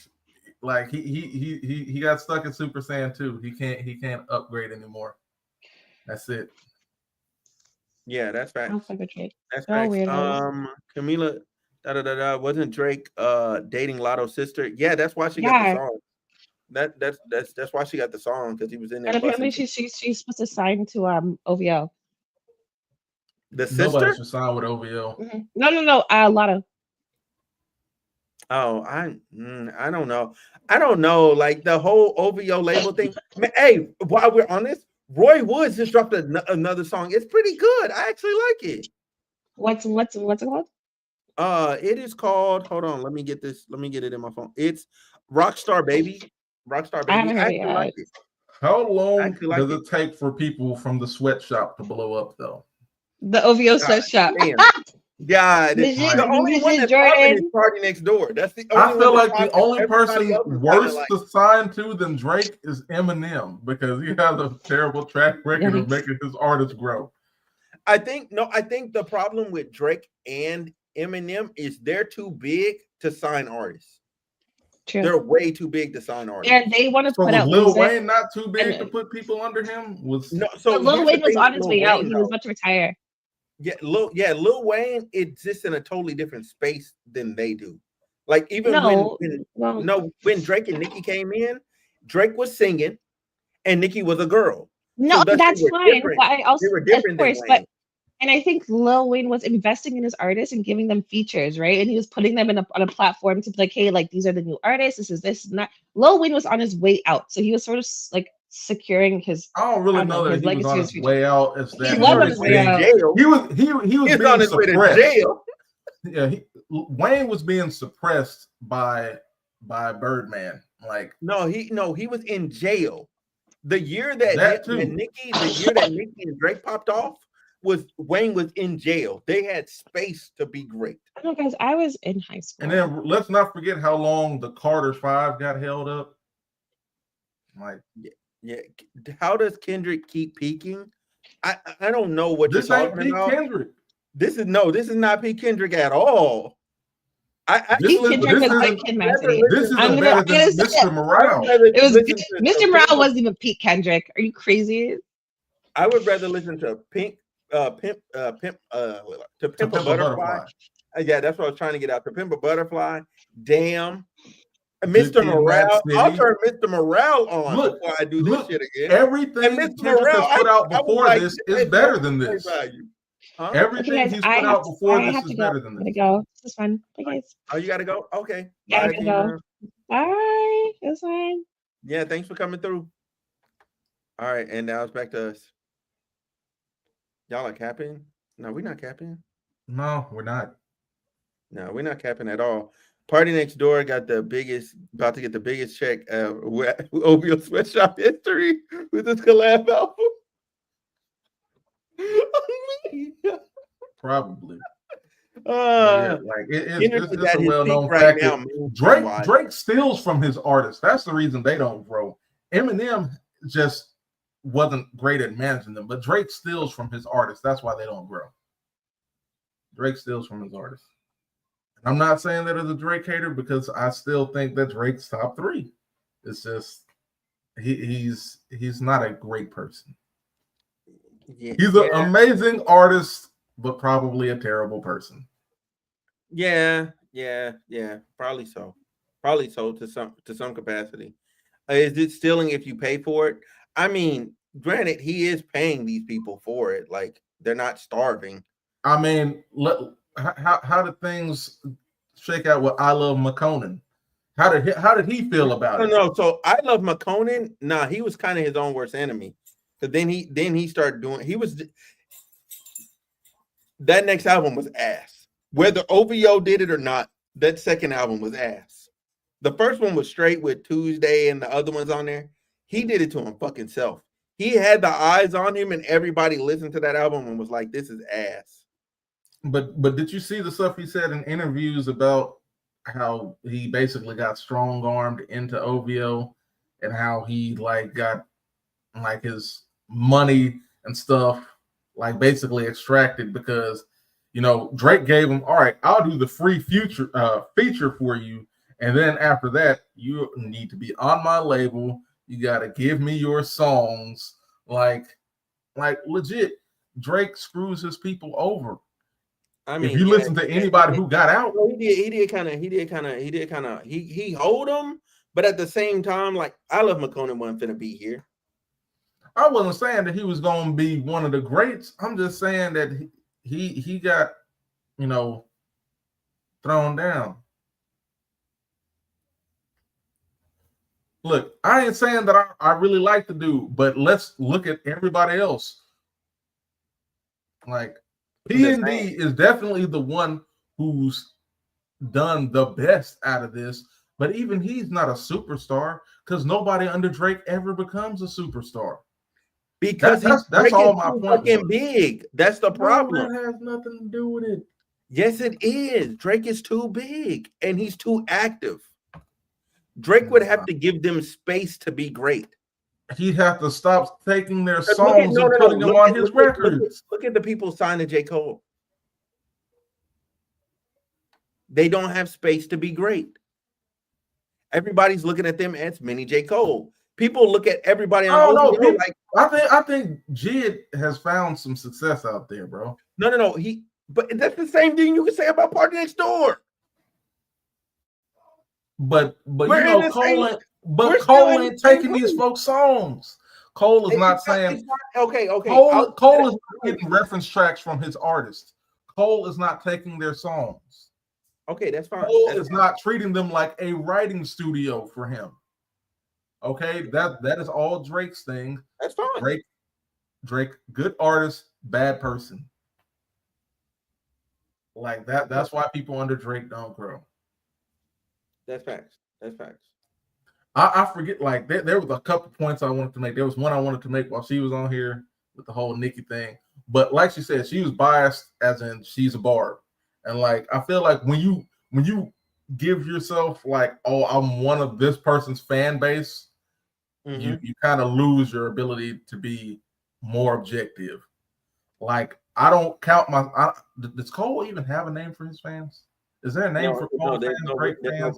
like he got stuck in Super Saiyan 2. He can't upgrade anymore. That's it. Yeah, that's I don't facts. fuck with Drake. That's They're all facts. weirdos. Camila, wasn't Drake dating Lotto's sister? Yeah, that's why she got the Yeah. song. That's why she got the song, because he was in there And apparently busting. she's supposed to sign to OVO. The Nobody sister? should sign with OVO. No, Lotto. Oh, I don't know. I don't know. Like the whole OVO label thing. Man, hey, while we're on this, Roy Woods just dropped another song. It's pretty good. I actually like it. What's it called? It is called. Hold on. Let me get this. Let me get it in my phone. It's Rockstar Baby. Rockstar Baby. I haven't heard it actually yet. like it. How long actually like does it take for people from the sweatshop to blow up, though? The OVO sweatshop. Damn. God, This is- the only this one is that's popping is Jordan. Party Next Door. That's the only I feel one like that's the popping. only Everybody person else is kinda worse like, to sign to than Drake is Eminem, because he has a terrible track record of making his artists grow. I think the problem with Drake and Eminem is they're too big to sign artists. True. They're way too big to sign artists. And they want to So put was out Lil music. Wayne not too big and- to put people under him? No, so But Lil here's the Wayne was thing on with his Lil way out. Wayne, He was though. about to retire. Lil Wayne exists in a totally different space than they do. Like even when Drake and Nicki came in, Drake was singing and Nicki was a girl. No, So thus that's they were fine. different. But I also, They were of different than course, Wayne. and I think Lil Wayne was investing in his artists and giving them features, right? And he was putting them on a platform to be like, hey, like these are the new artists. This is this and that. Lil Wayne was on his way out, so he was sort of like securing his. I don't really know that he was on his way out. As that He was on his way out. He was being on his way to suppressed. jail. Yeah, Wayne was being suppressed by Birdman. Like he was in jail. The year that Nicki and Drake popped off was Wayne was in jail. They had space to be great. I don't know, guys. I was in high school. And then let's not forget how long the Carter 5 got held up. Like, yeah. How does Kendrick keep peaking? I don't know what this you're ain't talking peak about. Kendrick. This is not peak Kendrick at all. This is better than Mr. Morale. Mr. Morale wasn't even peak Kendrick. Are you crazy? I would rather listen to Pimp a Butterfly. Yeah, that's what I was trying to get out. To Pimp a Butterfly. Damn. Mr. Morale. I'll turn Mr. Morale on before I do this shit again. Everything Kendrick has put out before this is better than this. Huh? Everything he's put out before this is better than this. I gotta go. This is fun. Bye, guys. Oh, you gotta go? Okay. Yeah, I gotta go. Bye. It's fine. Yeah, thanks for coming through. All right, and now it's back to us. Y'all are capping? No, we're not capping. No, we're not. No, we're not capping at all. Party Next Door got about to get the biggest check OVO Sweatshop history with this collab album. Probably. It's a well-known fact. Drake steals from his artists. That's the reason they don't grow. Eminem just wasn't great at managing them, but Drake steals from his artists. That's why they don't grow. Drake steals from his artists. And I'm not saying that as a Drake hater, because I still think that Drake's top 3. It's just he's not a great person. Yeah, he's an amazing artist, but probably a terrible person. Yeah. Probably so to some capacity. Is it stealing if you pay for it? I mean, granted, he is paying these people for it. Like, they're not starving. I mean, how did things shake out with I Love McConan? How did he feel about it? No. So I Love McConan. Nah, he was kind of his own worst enemy. But then he started doing. That next album was ass. Whether OVO did it or not, that second album was ass. The first one was straight with Tuesday and the other ones on there. He did it to him fucking self. He had the eyes on him, and everybody listened to that album and was like, "This is ass." But did you see the stuff he said in interviews about how he basically got strong-armed into OVO and how he got his money and stuff basically extracted because Drake gave him, all right, I'll do the free feature for you, And then after that, you need to be on my label. You got to give me your songs. Like legit, Drake screws his people over. I mean, if you listen to anybody who got out, he hold them, but at the same time, like I Love McConan wasn't finna be here. I wasn't saying that he was going to be one of the greats. I'm just saying that he got, thrown down. Look, I ain't saying that I really like the dude, but let's look at everybody else. Like P&D is definitely the one who's done the best out of this, but even he's not a superstar because nobody under Drake ever becomes a superstar. Because that's all my point. Fucking big. That's the problem. That has nothing to do with it. Yes, it is. Drake is too big and he's too active. Drake would have to give them space to be great. He'd have to stop taking their songs and putting them on his records. Look at the people signed to J. Cole. They don't have space to be great. Everybody's looking at them as mini J. Cole. People look at everybody on OVO like I think Jid has found some success out there, bro. No. But that's the same thing you can say about Party Next Door. But Cole ain't taking these folks' songs. Cole is not saying okay. Cole is not getting reference tracks from his artists. Cole is not taking their songs. Okay, that's fine. Cole is not treating them like a writing studio for him. Okay, that is all Drake's thing. That's fine. Drake, good artist, bad person. Like that. That's why people under Drake don't grow. That's facts. I forget. Like there was a couple points I wanted to make. There was one I wanted to make while she was on here with the whole Nicki thing. But like she said, she was biased, as in she's a barb. And like I feel like when you give yourself like, oh, I'm one of this person's fan base, you kind of lose your ability to be more objective. Like I don't count does Cole even have a name for his fans? Is there a name for Cole fans? Drake fans?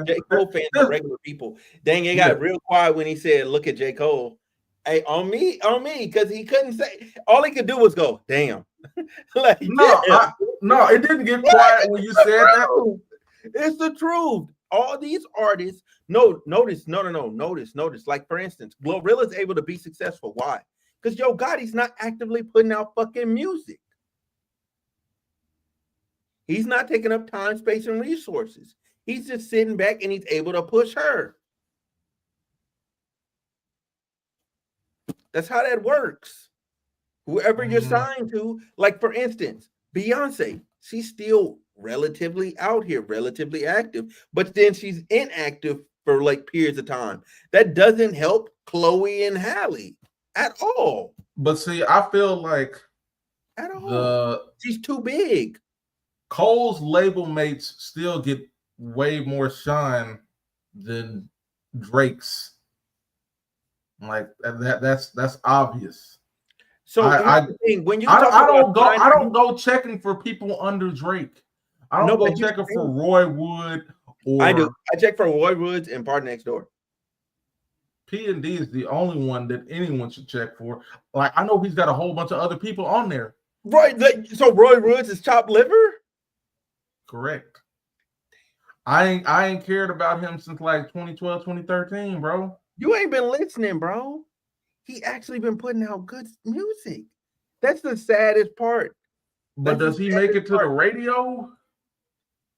J. Cole fans are regular people. Dang, it got real quiet when he said, "Look at J. Cole." Hey, on me, because he couldn't say. All he could do was go, "Damn." Like, no, it didn't get quiet when you said that. It's the truth. All these artists, notice. Like for instance, Glorilla's able to be successful. Why? Because Yo Gotti's not actively putting out fucking music. He's not taking up time, space, and resources. He's just sitting back and he's able to push her. That's how that works. Whoever you're signed to, like for instance, Beyonce, she's still relatively out here, relatively active, but then she's inactive for like periods of time. That doesn't help Chloe and Halle at all. But see, I feel like she's too big. Cole's label mates still get way more shine than Drake's. Like that's obvious. So when you I don't go checking for people under Drake. I don't go checking for Roy Wood. I do. I check for Roy Woods and Party Next Door. P&D is the only one that anyone should check for. Like I know he's got a whole bunch of other people on there. Right. So Roy Woods is chopped liver? Correct. I ain't cared about him since like 2012, 2013, bro. You ain't been listening, bro. He actually been putting out good music. That's the saddest part. But does he make it to the radio?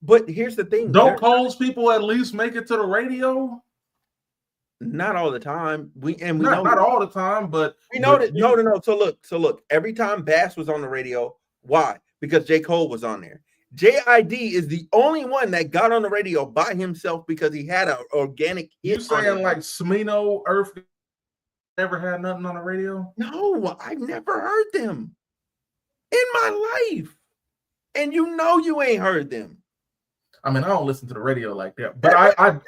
But here's the thing. Don't Cole's people at least make it to the radio? Not all the time. Not all the time, but we know that. No. So look. Every time Bass was on the radio, why? Because J. Cole was on there. JID is the only one that got on the radio by himself because he had an organic hit. You saying like Smino, Earth never had nothing on the radio? No, I've never heard them in my life. And you ain't heard them. I mean, I don't listen to the radio like that, but I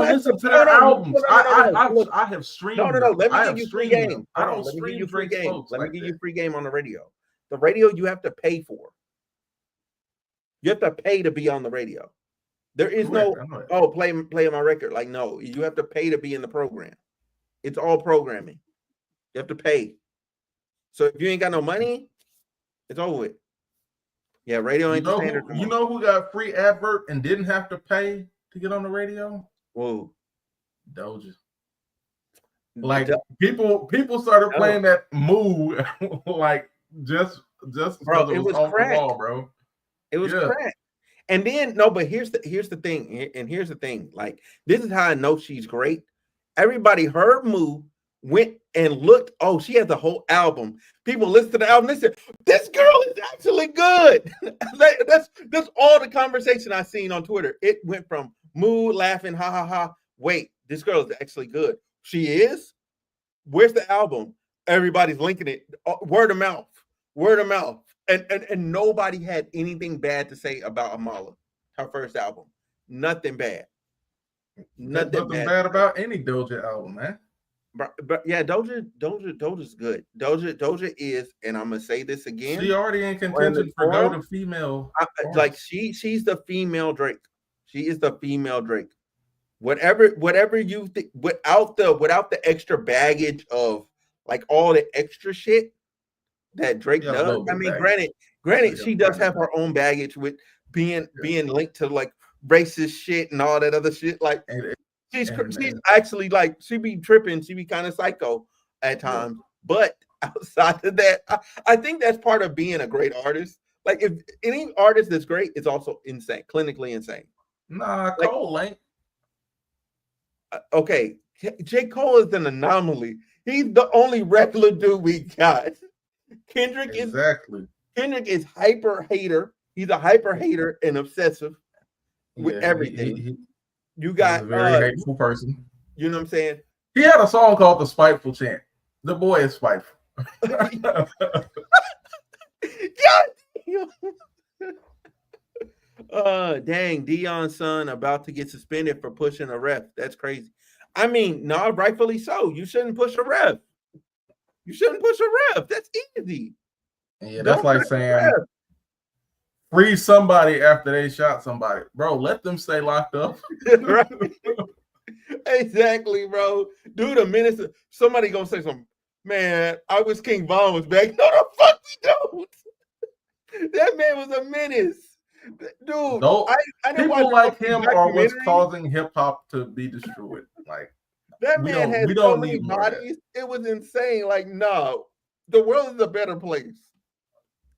listen to their albums. I have streamed. No. Let me give you free game. Let me give you free game. Let me give you free game on the radio. The radio you have to pay for. You have to pay to be on the radio. There is Correct, no play my record. Like, no, you have to pay to be in the program. It's all programming. You have to pay. So if you ain't got no money, it's over with. Yeah, radio ain't the standard. You know who got free advert and didn't have to pay to get on the radio? Whoa. Doja. Like people started playing that move like just bro, it was off the wall, bro. It was crack. And then but here's the thing, and here's the thing. Like, this is how I know she's great. Everybody heard Moo, went and looked. Oh, she has a whole album. People listen to the album. They said, this girl is actually good. That's all the conversation I seen on Twitter. It went from Moo laughing, ha ha ha. Wait, this girl is actually good. She is? Where's the album? Everybody's linking it. Word of mouth. Word of mouth. And nobody had anything bad to say about Amala, her first album. Nothing bad. Nothing bad about any Doja album, man. But yeah, Doja's good. Doja is, and I'm gonna say this again. She already in contention for go to female. Like she's the female Drake. She is the female Drake. Whatever you think, without the extra baggage of like all the extra shit that Drake does. I mean, granted, she does have her own baggage with being linked to like racist shit and all that other shit. Like she's actually like she be tripping, she be kind of psycho at times. But outside of that, I think that's part of being a great artist. Like if any artist that's great is also insane, clinically insane. Nah, Cole ain't. Okay, J. Cole is an anomaly. He's the only regular dude we got. Kendrick is hyper hater. He's a hyper hater and obsessive with everything. You got a very hateful person. You know what I'm saying? He had a song called "The Spiteful Chant." The boy is spiteful. Dang, Dion's son about to get suspended for pushing a ref. That's crazy. I mean, no, rightfully so. You shouldn't push a ref. You shouldn't push a ref. That's easy. Yeah, that's like saying free somebody after they shot somebody. Bro, let them stay locked up. Right. Exactly, bro. Dude, a minister. Somebody gonna say something. Man, I wish King Von was back. No, the fuck we don't. That man was a menace. Dude, I people like him are what's causing hip hop to be destroyed. Like that man had so many bodies. It was insane. Like, no, the world is a better place.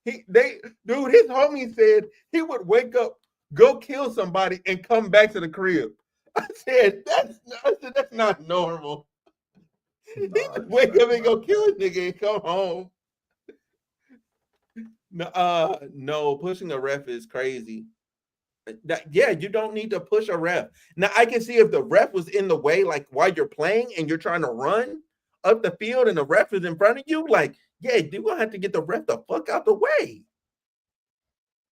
His homie said he would wake up, go kill somebody, and come back to the crib. I said that's not normal. He just wake up and go kill a nigga and come home. No, pushing a ref is crazy. Yeah, you don't need to push a ref. Now, I can see if the ref was in the way, like while you're playing and you're trying to run up the field and the ref is in front of you, like, yeah, you're going to have to get the ref the fuck out the way.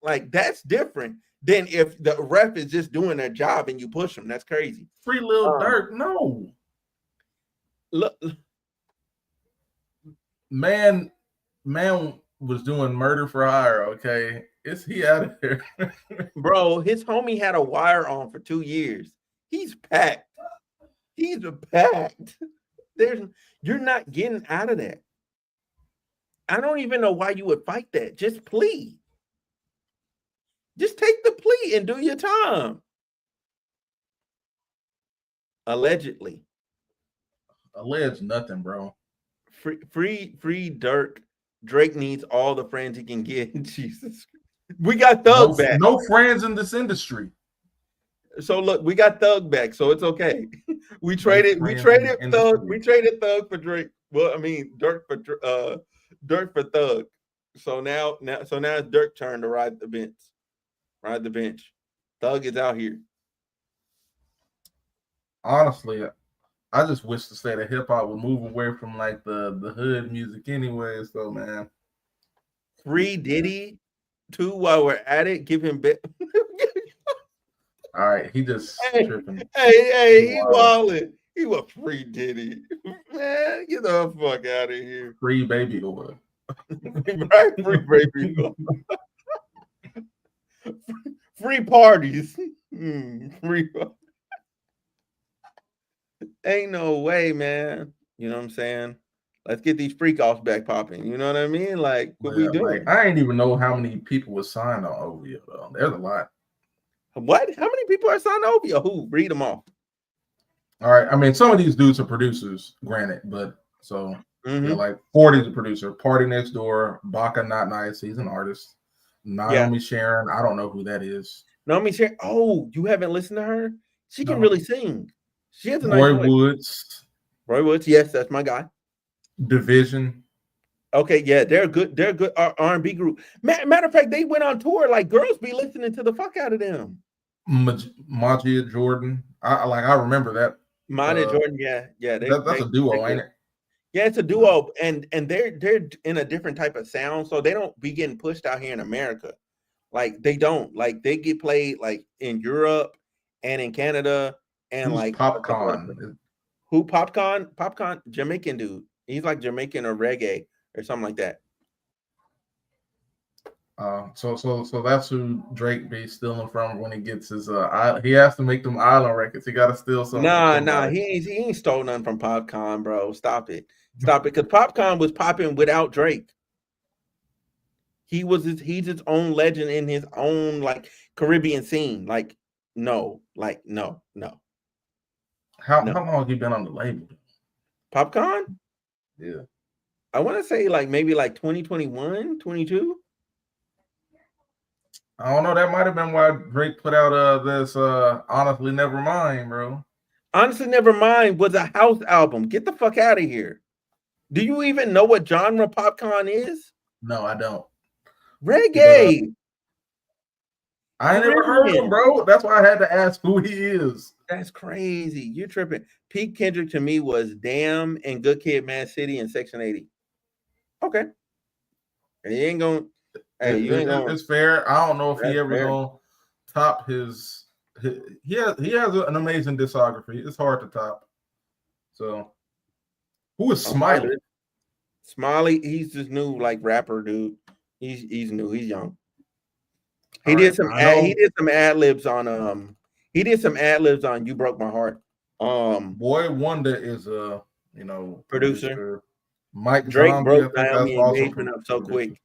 Like, that's different than if the ref is just doing their job and you push them. That's crazy. Free Lil Durk, no. Look, man was doing murder for hire, okay? Is he out of here? Bro, his homie had a wire on for 2 years. He's packed. He's packed. You're not getting out of that. I don't even know why you would fight that. Just plead. Just take the plea and do your time. Allegedly. Alleged nothing, bro. Free Dirk. Drake needs all the friends he can get. Jesus. We got Thug back. No friends in this industry. So look, we got Thug back, so it's okay. We traded Thug for Drake. Well, I mean Dirk for Thug. So now it's Dirk's turn to ride the bench. Ride the bench. Thug is out here. Honestly, I just wish to say that hip hop would move away from like the hood music anyway. So man, free Diddy too. While we're at it, give him bit. All right, he just tripping. Hey, he wilding. He was free Diddy. Man, get the fuck out of here. Free baby oil. Right, free baby oil. free parties. Free. Ain't no way, man. You know what I'm saying? Let's get these freak offs back popping. You know what I mean? Like, what we doing? Like, I ain't even know how many people were signed on OVO, though. There's a lot. What? How many people are signed to OVO? Who? Read them off. All right. I mean, some of these dudes are producers, granted, but so yeah, like 40's a producer. Party Next Door, Baka Not Nice, he's an artist. Naomi Sharon, I don't know who that is. Naomi Sharon. Oh, you haven't listened to her? She can really sing. She has a nice Roy voice. Woods. Roy Woods, yes, that's my guy. Division. Okay, yeah, they're good. They're a good R&B group. Matter of fact, they went on tour. Like, girls be listening to the fuck out of them. Majid Jordan. I remember that. Majid Jordan, yeah. That's a duo, ain't it? Yeah, it's a duo, and they're in a different type of sound, so they don't be getting pushed out here in America. Like, they don't. Like, they get played like in Europe and in Canada and Who's like Popcorn? Who? Popcorn? Jamaican dude. He's like Jamaican or reggae or something like that. So that's who Drake be stealing from when he gets his he has to make them island records. He got to steal something. Nah, he ain't stole nothing from Popcorn, bro. Stop it, because Popcorn was popping without Drake. He's his own legend in his own like Caribbean scene. Like no. How long have you been on the label? Popcorn? Yeah. I want to say like maybe like 2021, 22. I don't know. That might have been why Drake put out this Honestly Nevermind, bro. Honestly Nevermind was a house album. Get the fuck out of here. Do you even know what genre Popcorn is? No, I don't. Reggae. I ain't never heard of him, bro. That's why I had to ask who he is. That's crazy. You're tripping. Peak Kendrick to me was Damn and Good Kid, Mad City and Section 80. Okay. And you ain't going. Hey, you ain't going. It's fair. I don't know if he ever gonna top his. He has an amazing discography. It's hard to top. So, who is Smiley? Smiley, he's this new like rapper dude. He's new. He's young. He did some ad libs on He did some ad libs on "You Broke My Heart." Boy Wonder is a producer. Mike Drake Zombie, broke Naomi engagement up so quick.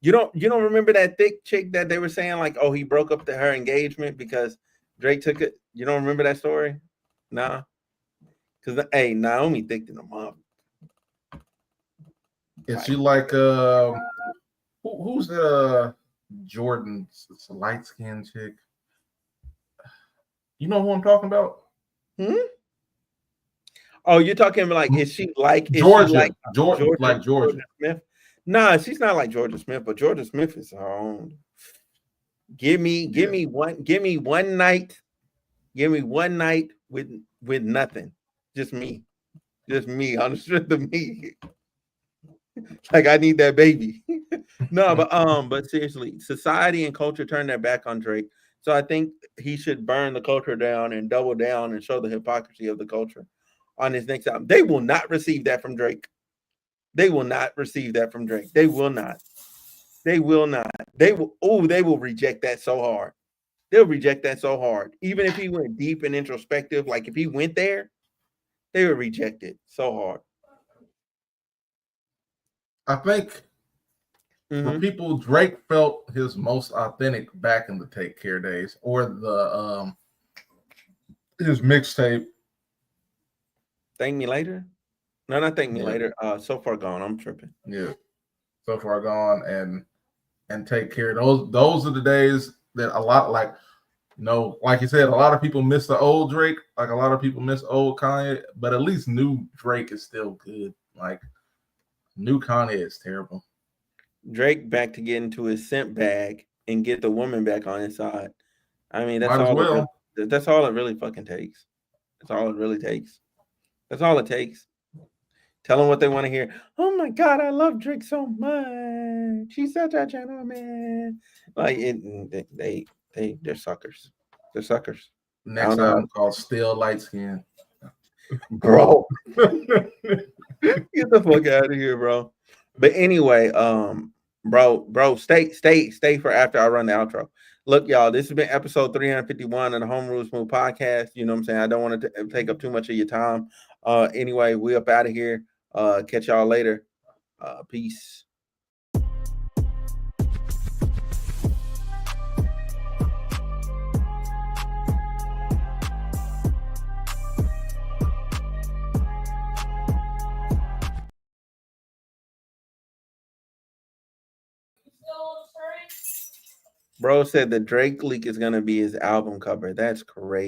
You don't remember that thick chick that they were saying like, oh, he broke up her engagement because Drake took it. You don't remember that story? Nah. Because Naomi thick to the mom. Is she like who's the Jordan's light skinned chick? You know who I'm talking about? Oh, you're talking like is she like Georgia Smith? Nah, she's not like Georgia Smith, but Georgia Smith is her own. Give me one night with nothing. Just me on the strength of me. Like I need that baby. No, but seriously, society and culture turned their back on Drake. So I think he should burn the culture down and double down and show the hypocrisy of the culture on his next album. They will not receive that from Drake. They will not receive that from Drake. They will not. They will not. They will reject that so hard. They'll reject that so hard. Even if he went deep and introspective, like if he went there, they would reject it so hard. I think for people, Drake felt his most authentic back in the Take Care days, or the his mixtape. Thank Me Later? No, not Thank Me Later. So Far Gone. I'm tripping. Yeah, So Far Gone and Take Care. Those are the days that a lot like you said, a lot of people miss the old Drake. Like a lot of people miss old Kanye, but at least new Drake is still good. Like new Kanye is terrible. Drake back to get into his simp bag and get the woman back on his side. I mean, that's all it really fucking takes. That's all it really takes. That's all it takes. Tell them what they want to hear. Oh my God, I love Drake so much. He's such a gentleman. Like they're suckers. They're suckers. Next album called Still Light Skin. Bro. Get the fuck out of here, bro. But anyway, bro, stay for after I run the outro. Look, y'all, this has been episode 351 of the Homeroom Smooth podcast. You know what I'm saying? I don't want to take up too much of your time. Anyway, we up out of here. Catch y'all later. Peace. Bro said the Drake leak is gonna be his album cover. That's crazy.